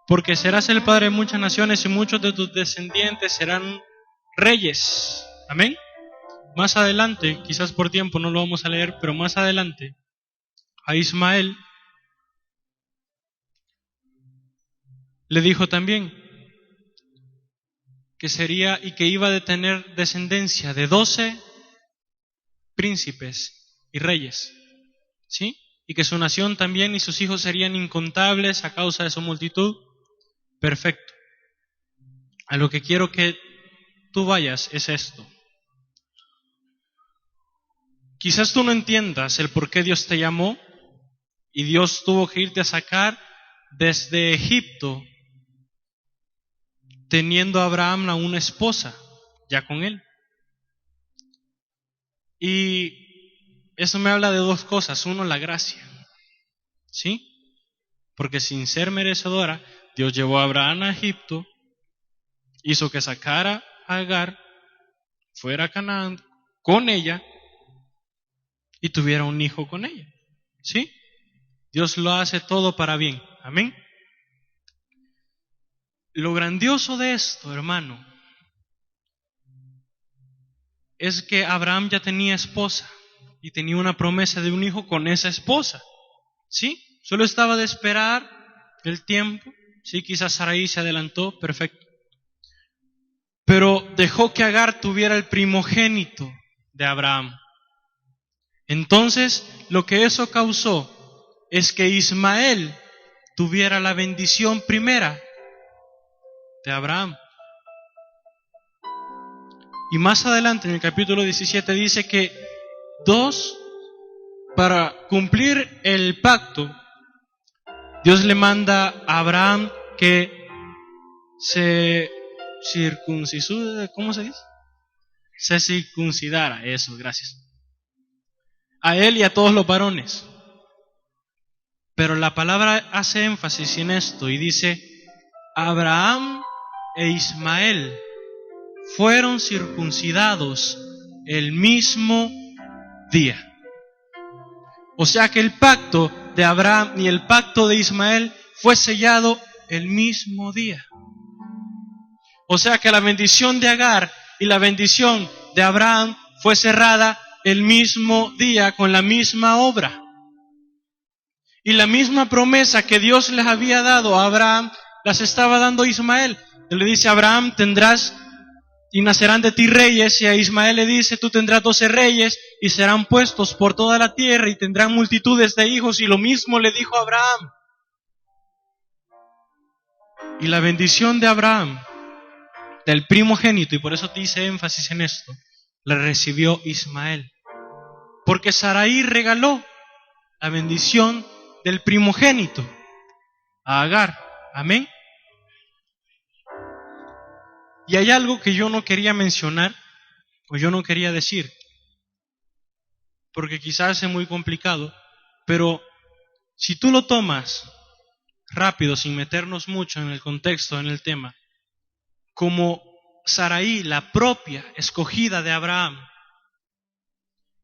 [SPEAKER 1] porque serás el padre de muchas naciones y muchos de tus descendientes serán reyes. Amén. Más adelante, quizás por tiempo no lo vamos a leer, pero más adelante, a Ismael le dijo también que sería y que iba a tener descendencia de 12 príncipes y reyes, ¿sí? Y que su nación también y sus hijos serían incontables a causa de su multitud. Perfecto. A lo que quiero que tú vayas es esto. Quizás tú no entiendas el por qué Dios te llamó y Dios tuvo que irte a sacar desde Egipto, teniendo a Abraham a una esposa ya con él. Y eso me habla de dos cosas. Uno, la gracia, ¿sí? Porque sin ser merecedora, Dios llevó a Abraham a Egipto, hizo que sacara a Agar, fuera a Canaán con ella y tuviera un hijo con ella, ¿sí? Dios lo hace todo para bien. Amén. Lo grandioso de esto, hermano, es que Abraham ya tenía esposa y tenía una promesa de un hijo con esa esposa. ¿Sí? Solo estaba de esperar el tiempo. Sí, quizás Sarai se adelantó, perfecto. Pero dejó que Agar tuviera el primogénito de Abraham. Entonces, lo que eso causó es que Ismael tuviera la bendición primera de Abraham. Y más adelante en el capítulo 17 dice que para cumplir el pacto, Dios le manda a Abraham que se circuncidara, ¿cómo se dice? Se circuncidara, eso, gracias. A él y a todos los varones. Pero la palabra hace énfasis en esto y dice, Abraham e Ismael fueron circuncidados el mismo día. O sea que el pacto de Abraham y el pacto de Ismael fue sellado el mismo día. O sea que la bendición de Agar y la bendición de Abraham fue cerrada el mismo día con la misma obra. Y la misma promesa que Dios les había dado a Abraham, las estaba dando a Ismael. Él le dice a Abraham, tendrás y nacerán de ti reyes, y a Ismael le dice, tú tendrás 12 reyes y serán puestos por toda la tierra y tendrán multitudes de hijos, y lo mismo le dijo a Abraham. Y la bendición de Abraham, del primogénito, y por eso te hice énfasis en esto, la recibió Ismael. Porque Sarai regaló la bendición del primogénito a Agar. Amén. Y hay algo que yo no quería mencionar, o yo no quería decir, porque quizás es muy complicado, pero si tú lo tomas rápido, sin meternos mucho en el contexto, en el tema, como Sarai, la propia escogida de Abraham,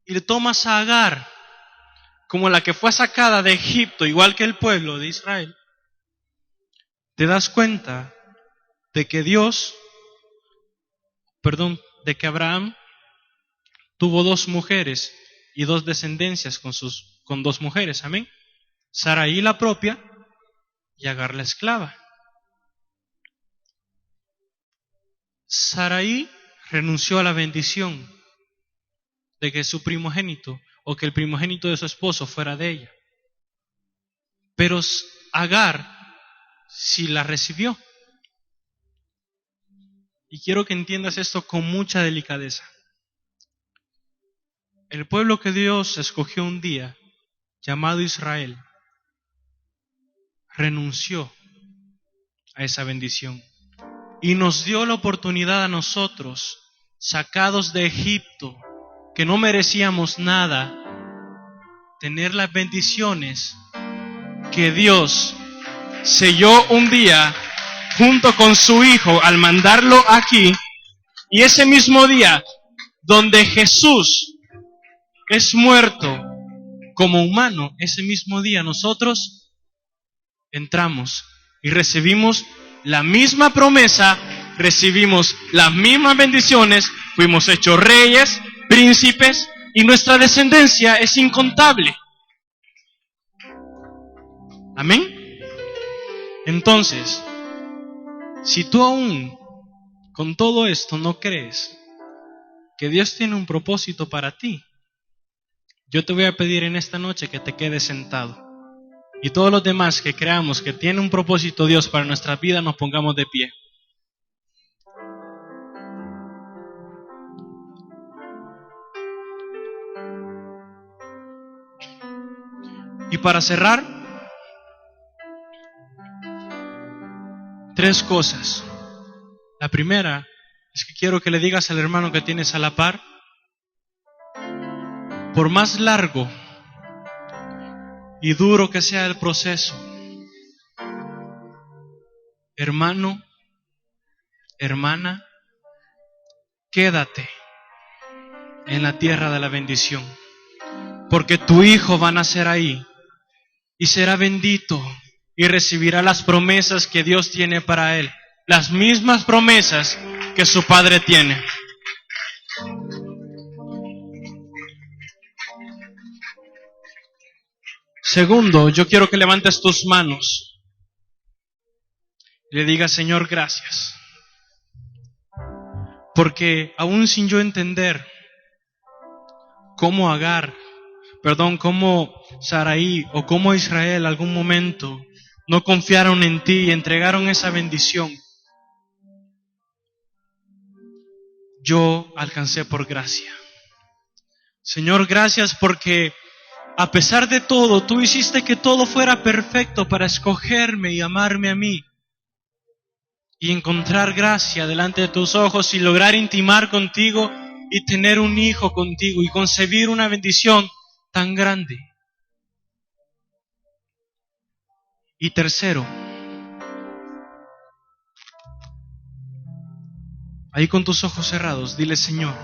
[SPEAKER 1] y le tomas a Agar como la que fue sacada de Egipto, igual que el pueblo de Israel, te das cuenta de que de que Abraham tuvo 2 mujeres y 2 descendencias con 2 mujeres, amén. Sarai la propia y Agar la esclava. Sarai renunció a la bendición de que su primogénito o que el primogénito de su esposo fuera de ella. Pero Agar sí la recibió. Y quiero que entiendas esto con mucha delicadeza. El pueblo que Dios escogió un día, llamado Israel, renunció a esa bendición y nos dio la oportunidad a nosotros, sacados de Egipto, que no merecíamos nada, tener las bendiciones que Dios selló un día junto con su Hijo al mandarlo aquí, y ese mismo día donde Jesús es muerto como humano, ese mismo día nosotros entramos y recibimos la misma promesa, recibimos las mismas bendiciones, fuimos hechos reyes, príncipes, y nuestra descendencia es incontable. Amén. Entonces, si tú aún con todo esto no crees que Dios tiene un propósito para ti, yo te voy a pedir en esta noche que te quedes sentado. Y todos los demás que creamos que tiene un propósito Dios para nuestra vida, nos pongamos de pie. Y para cerrar, 3 cosas. La primera es que quiero que le digas al hermano que tienes a la par, por más largo y duro que sea el proceso, hermano, hermana, quédate en la tierra de la bendición, porque tu hijo va a nacer ahí y será bendito y recibirá las promesas que Dios tiene para él, las mismas promesas que su padre tiene. Segundo, yo quiero que levantes tus manos y le digas, Señor, gracias. Porque aún sin yo entender cómo cómo Saraí o cómo Israel algún momento no confiaron en ti y entregaron esa bendición, yo alcancé por gracia. Señor, gracias porque a pesar de todo, tú hiciste que todo fuera perfecto para escogerme y amarme a mí y encontrar gracia delante de tus ojos y lograr intimar contigo y tener un hijo contigo y concebir una bendición tan grande. Y tercero, ahí con tus ojos cerrados, dile, Señor,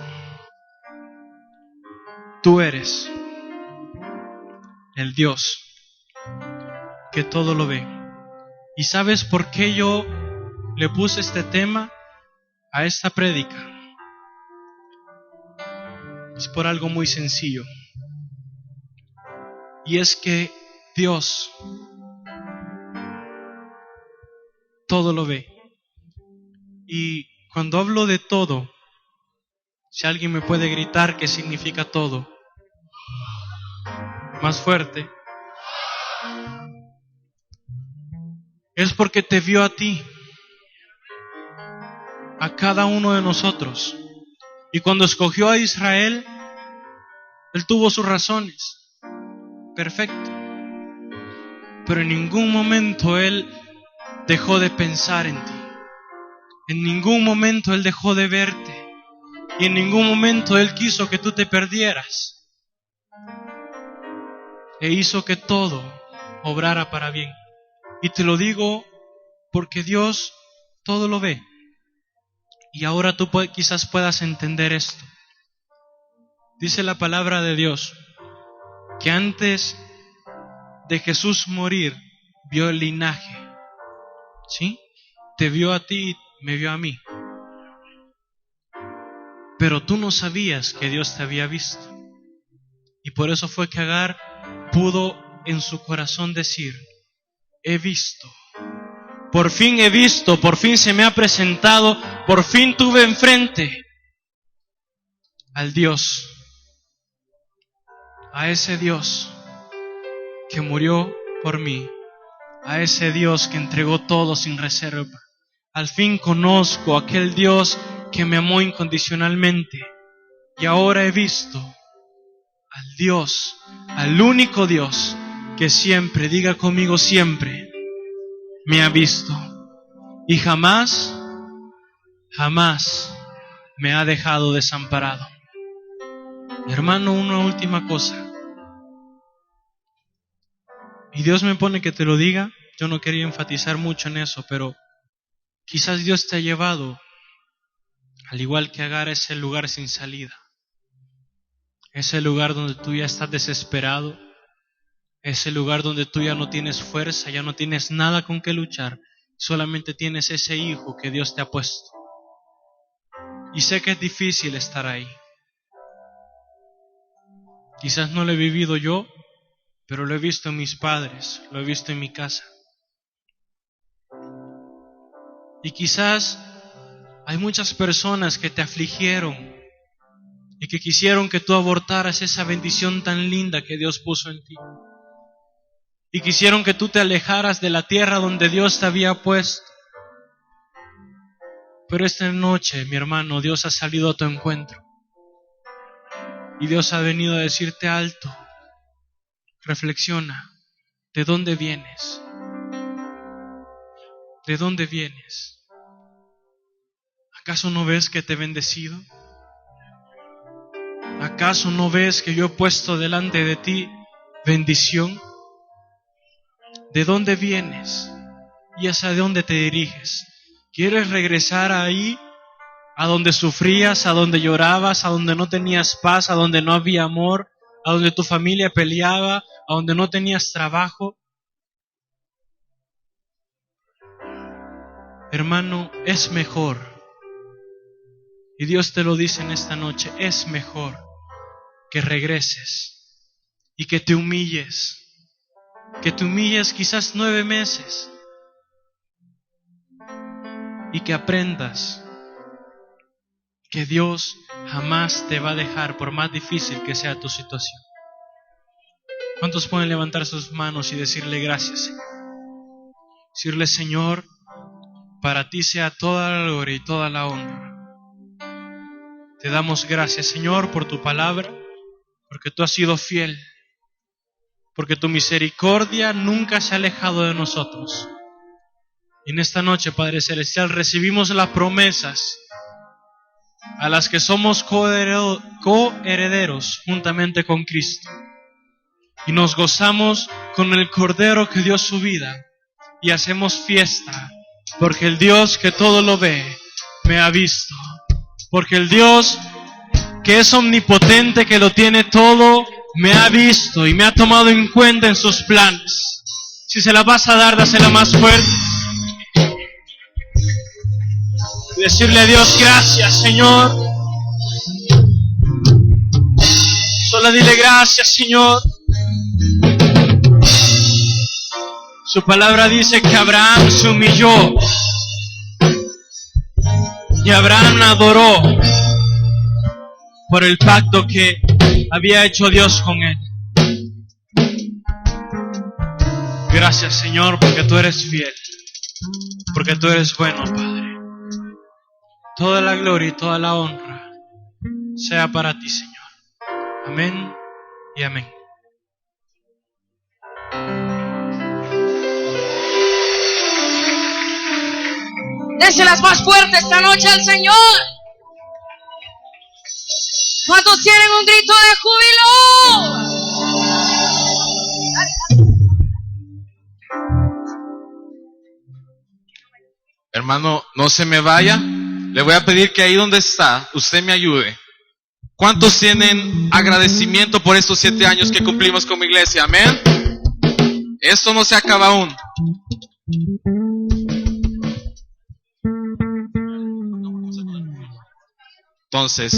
[SPEAKER 1] tú eres el Dios que todo lo ve. ¿Y sabes por qué yo le puse este tema a esta prédica? Es por algo muy sencillo. Y es que Dios todo lo ve. Y cuando hablo de todo, si alguien me puede gritar qué significa todo, más fuerte, es porque te vio a ti, a cada uno de nosotros. Y cuando escogió a Israel, Él tuvo sus razones. Perfecto. Pero en ningún momento Él dejó de pensar en ti. En ningún momento Él dejó de verte. Y en ningún momento Él quiso que tú te perdieras. E hizo que todo obrara para bien. Y te lo digo porque Dios todo lo ve. Y ahora tú quizás puedas entender esto. Dice la palabra de Dios que antes de Jesús morir, vio el linaje. ¿Sí? Te vio a ti, me vio a mí. Pero tú no sabías que Dios te había visto. Y por eso fue que Agar pudo en su corazón decir, he visto. Por fin he visto, por fin se me ha presentado, por fin tuve enfrente al Dios, a ese Dios que murió por mí, a ese Dios que entregó todo sin reserva. Al fin conozco a aquel Dios que me amó incondicionalmente y ahora he visto al Dios, al único Dios que siempre, diga conmigo siempre, me ha visto y jamás me ha dejado desamparado. Hermano, una última cosa. Y Dios me pone que te lo diga. Yo no quería enfatizar mucho en eso, pero quizás Dios te ha llevado, al igual que Agar, a ese lugar sin salida. Ese lugar donde tú ya estás desesperado. Ese lugar donde tú ya no tienes fuerza, ya no tienes nada con que luchar. Solamente tienes ese hijo que Dios te ha puesto. Y sé que es difícil estar ahí. Quizás no lo he vivido yo, pero lo he visto en mis padres, lo he visto en mi casa. Y quizás hay muchas personas que te afligieron y que quisieron que tú abortaras esa bendición tan linda que Dios puso en ti. Y quisieron que tú te alejaras de la tierra donde Dios te había puesto. Pero esta noche, mi hermano, Dios ha salido a tu encuentro. Y Dios ha venido a decirte alto. Reflexiona. ¿De dónde vienes? ¿De dónde vienes? ¿Acaso no ves que te he bendecido? ¿Acaso no ves que yo he puesto delante de ti bendición? ¿De dónde vienes? ¿Y hacia dónde te diriges? ¿Quieres regresar ahí, a donde sufrías, a donde llorabas, a donde no tenías paz, a donde no había amor, a donde tu familia peleaba, a donde no tenías trabajo? Hermano, es mejor. Y Dios te lo dice en esta noche, es mejor que regreses y que te humilles que te humilles quizás 9 meses y que aprendas que Dios jamás te va a dejar por más difícil que sea tu situación. ¿Cuántos pueden levantar sus manos y decirle gracias, Señor? Decirle, Señor, para ti sea toda la gloria y toda la honra. Te damos gracias, Señor, por tu palabra, porque tú has sido fiel, porque tu misericordia nunca se ha alejado de nosotros. Y en esta noche, Padre Celestial, recibimos las promesas a las que somos coherederos juntamente con Cristo. Y nos gozamos con el Cordero que dio su vida y hacemos fiesta, porque el Dios que todo lo ve me ha visto, porque el Dios que es omnipotente, que lo tiene todo, me ha visto y me ha tomado en cuenta en sus planes. Si se la vas a dar, dásela más fuerte. Decirle a Dios, gracias, Señor. Solo dile gracias, Señor. Su palabra dice que Abraham se humilló y Abraham adoró por el pacto que había hecho Dios con él. Gracias, Señor, porque tú eres fiel, porque tú eres bueno, Padre. Toda la gloria y toda la honra sea para ti, Señor. Amén y amén.
[SPEAKER 2] Déselas más fuerte esta noche al Señor. ¿Cuántos tienen un grito de júbilo?
[SPEAKER 3] Hermano, no se me vaya. Le voy a pedir que ahí donde está, usted me ayude. ¿Cuántos tienen agradecimiento por estos 7 años que cumplimos como iglesia? Amén. Esto no se acaba aún. Entonces,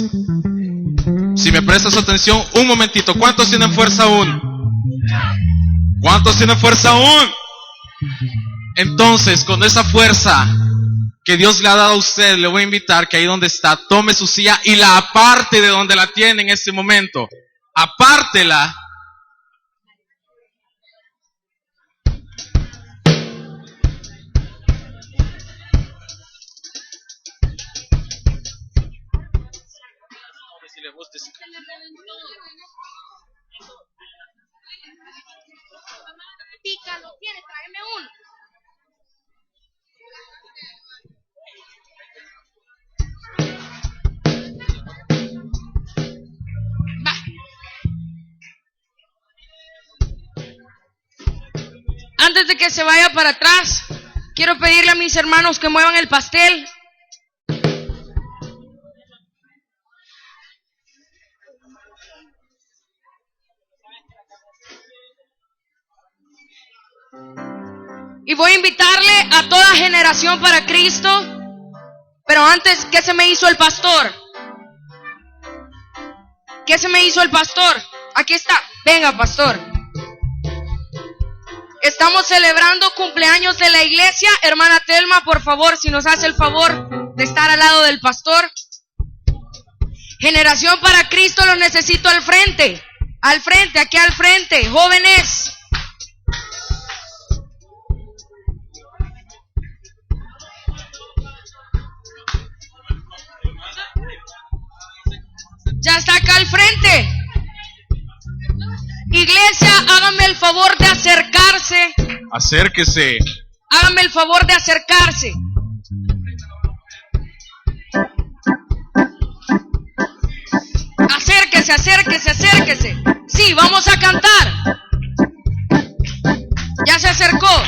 [SPEAKER 3] si me prestas atención, un momentito. ¿Cuántos tienen fuerza aún? ¿Cuántos tienen fuerza aún? Entonces, con esa fuerza que Dios le ha dado a usted, le voy a invitar que ahí donde está, tome su silla y la aparte de donde la tiene en este momento. Apártela.
[SPEAKER 2] Pícalo, tiene, tráeme uno. Va. Antes de que se vaya para atrás, quiero pedirle a mis hermanos que muevan el pastel. Y voy a invitarle a toda Generación para Cristo. Pero antes, ¿qué se me hizo el pastor? ¿Qué se me hizo el pastor? Aquí está. Venga, pastor. Estamos celebrando cumpleaños de la iglesia. Hermana Telma, por favor, si nos hace el favor de estar al lado del pastor. Generación para Cristo, lo necesito al frente. Al frente, aquí al frente. Jóvenes. Ya está acá al frente. Iglesia, háganme el favor de acercarse.
[SPEAKER 3] Acérquese.
[SPEAKER 2] Háganme el favor de acercarse. Acérquese, acérquese, acérquese. Sí, vamos a cantar. Ya se acercó.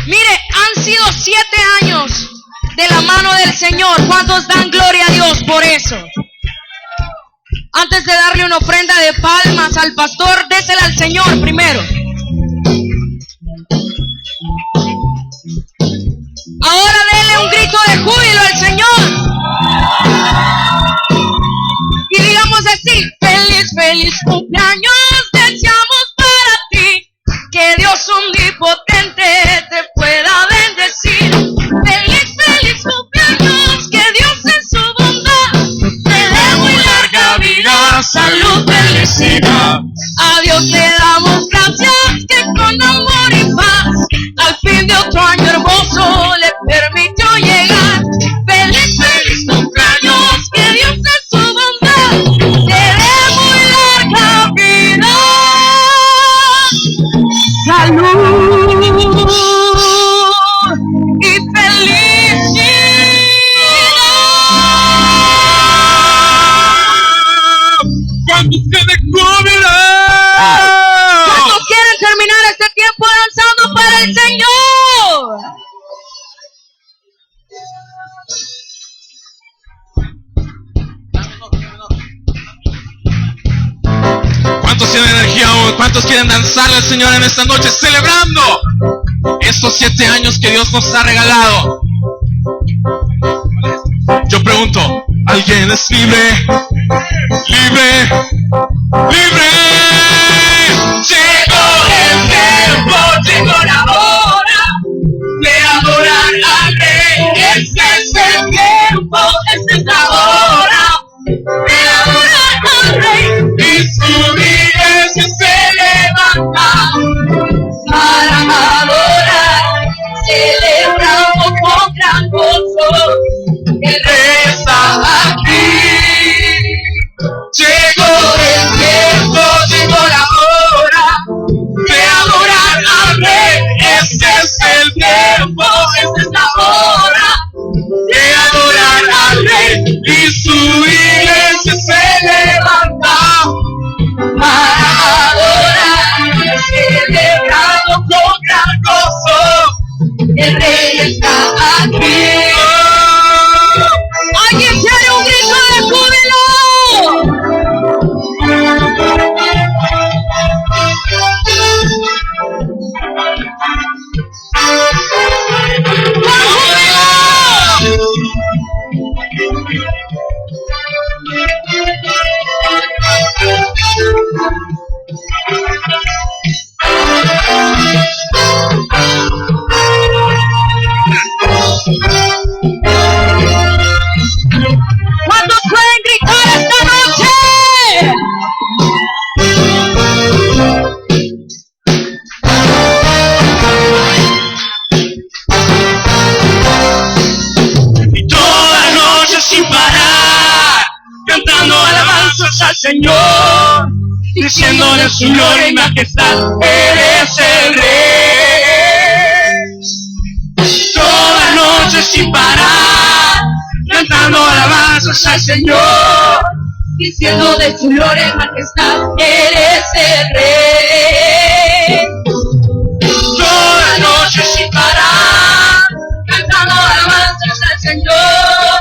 [SPEAKER 2] Mire, han sido 7 años de la mano del Señor. ¿Cuántos dan gloria a Dios por eso? Antes de darle una ofrenda de palmas al pastor, désela al Señor primero. Ahora dele un grito de júbilo al Señor. Y digamos así: feliz, feliz cumpleaños. omnipotente te pueda bendecir. Feliz, feliz cumpleaños, que Dios en su bondad te dé muy larga vida, salud, felicidad. A Dios le damos gracias que con amor y paz al fin de otro año hermoso le permitió llegar. Feliz, feliz cumpleaños, que Dios en su bondad te dé muy larga vida, salud y felicidad.
[SPEAKER 3] ¿Cuántos quieren jubilar?
[SPEAKER 2] ¿Cuántos quieren terminar este tiempo danzando para el Señor?
[SPEAKER 3] ¿Cuántos tienen energía aún? ¿Cuántos quieren danzarle al Señor en esta noche celebrando estos 7 años que Dios nos ha regalado? Yo pregunto, ¿alguien es libre? ¡Libre! ¡Libre! Llegó el tiempo, llegó la hora de adorar al Rey. Este es el tiempo, esta es la hora de adorar al Rey. Y su iglesia se levanta para adorar, celebrando con gran gozo. El Rey está aquí. Llegó el tiempo, llegó la hora de adorar al Rey. Este es el tiempo, esta es la hora de adorar al Rey. Y su iglesia se levanta para adorar, celebrando con gran gozo. El Rey está aquí. ¿Alguien quiere un grito de júbilo? ¿Cuántos pueden gritar esta noche? Y toda noche sin parar, cantando alabanzas al Señor, diciéndole su gloria y majestad, eres el Rey. Toda noche sin parar, cantando alabanzas al Señor, diciendo de su gloria y majestad, eres el Rey. Toda noche sin parar, cantando alabanzas al Señor,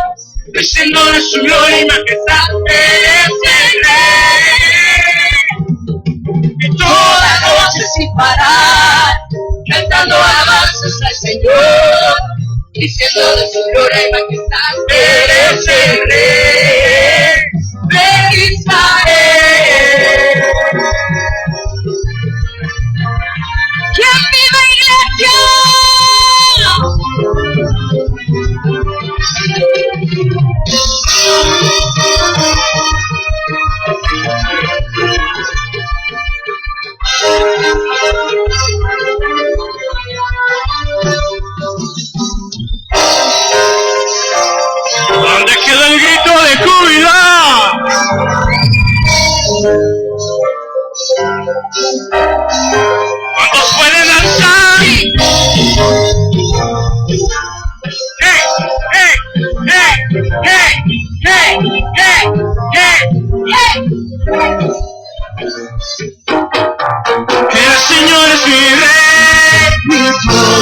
[SPEAKER 3] diciendo de su gloria y majestad, eres el Rey. Y toda noche sin parar, cantando alabanzas al Señor, diciendo de su gloria y majestad, eres el Rey de Israel. ¿Quién vive, iglesia? ¿Dónde queda el grito de júbilo? ¿Cuántos pueden danzar? ¡Hey! ¡Hey! ¡Hey! ¡Hey! ¡Hey! ¡Hey! ¡Hey! El Señor es mi Rey, mi todo.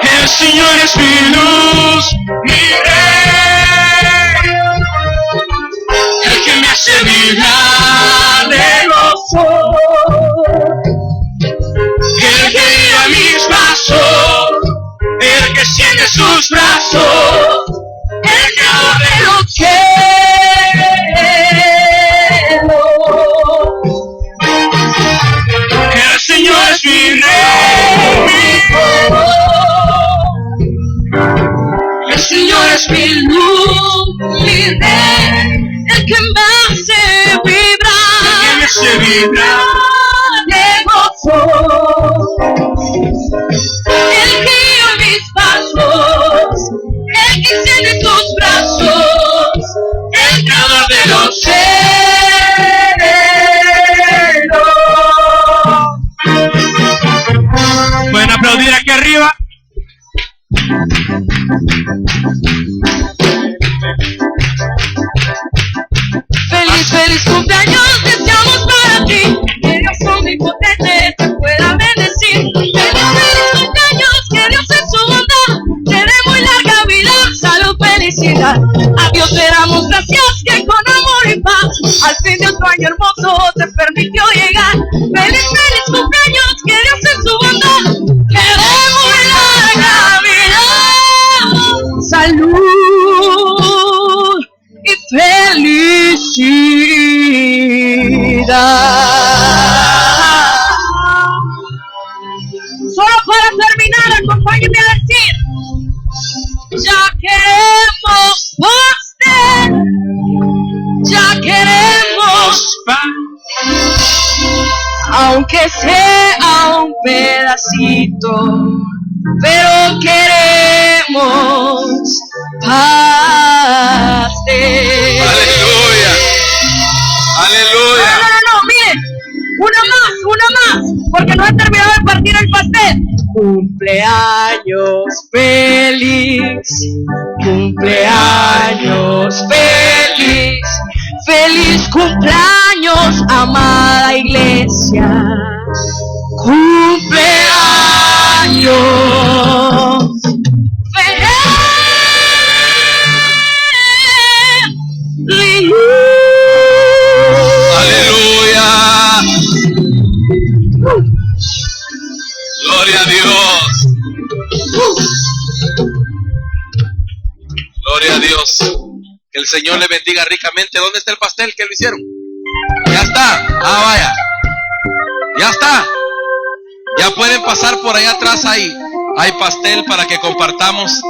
[SPEAKER 3] El Señor es mi luz, mi Rey, el que me hace vibrar de gozo, el que guía mis pasos, el que siente sus brazos, el que abre los cielos.
[SPEAKER 2] de gozo. El que guía mis pasos, el que enciende tus brazos, el creador de los cielos.
[SPEAKER 1] Pueden aplaudir aquí arriba.
[SPEAKER 2] Feliz, feliz cumpleaños deseamos para ti, que Dios omnipotente te pueda bendecir. Feliz, feliz cumpleaños, que Dios en su bondad te dé muy larga vida, salud, felicidad. A Dios le damos gracias que con amor y paz al fin de otro año hermoso te permitió llegar. Feliz, feliz cumpleaños, que Dios en su bondad te dé muy larga vida, salud y felicidad. Solo para terminar, acompáñenme a decir: ya queremos pastel, ya queremos pan, aunque sea un pedacito, pero queremos pastel.
[SPEAKER 3] Aleluya. Aleluya.
[SPEAKER 2] No, miren, una más, porque no he terminado de partir el pastel. Cumpleaños feliz, cumpleaños feliz, feliz cumpleaños, amada iglesia. Cumpleaños feliz.
[SPEAKER 3] Aleluya. Gloria a Dios. Gloria a Dios. Que el Señor le bendiga ricamente. ¿Dónde está el pastel que lo hicieron? Ya está. Ah, vaya. Ya está. Ya pueden pasar por allá atrás ahí. Hay pastel para que compartamos.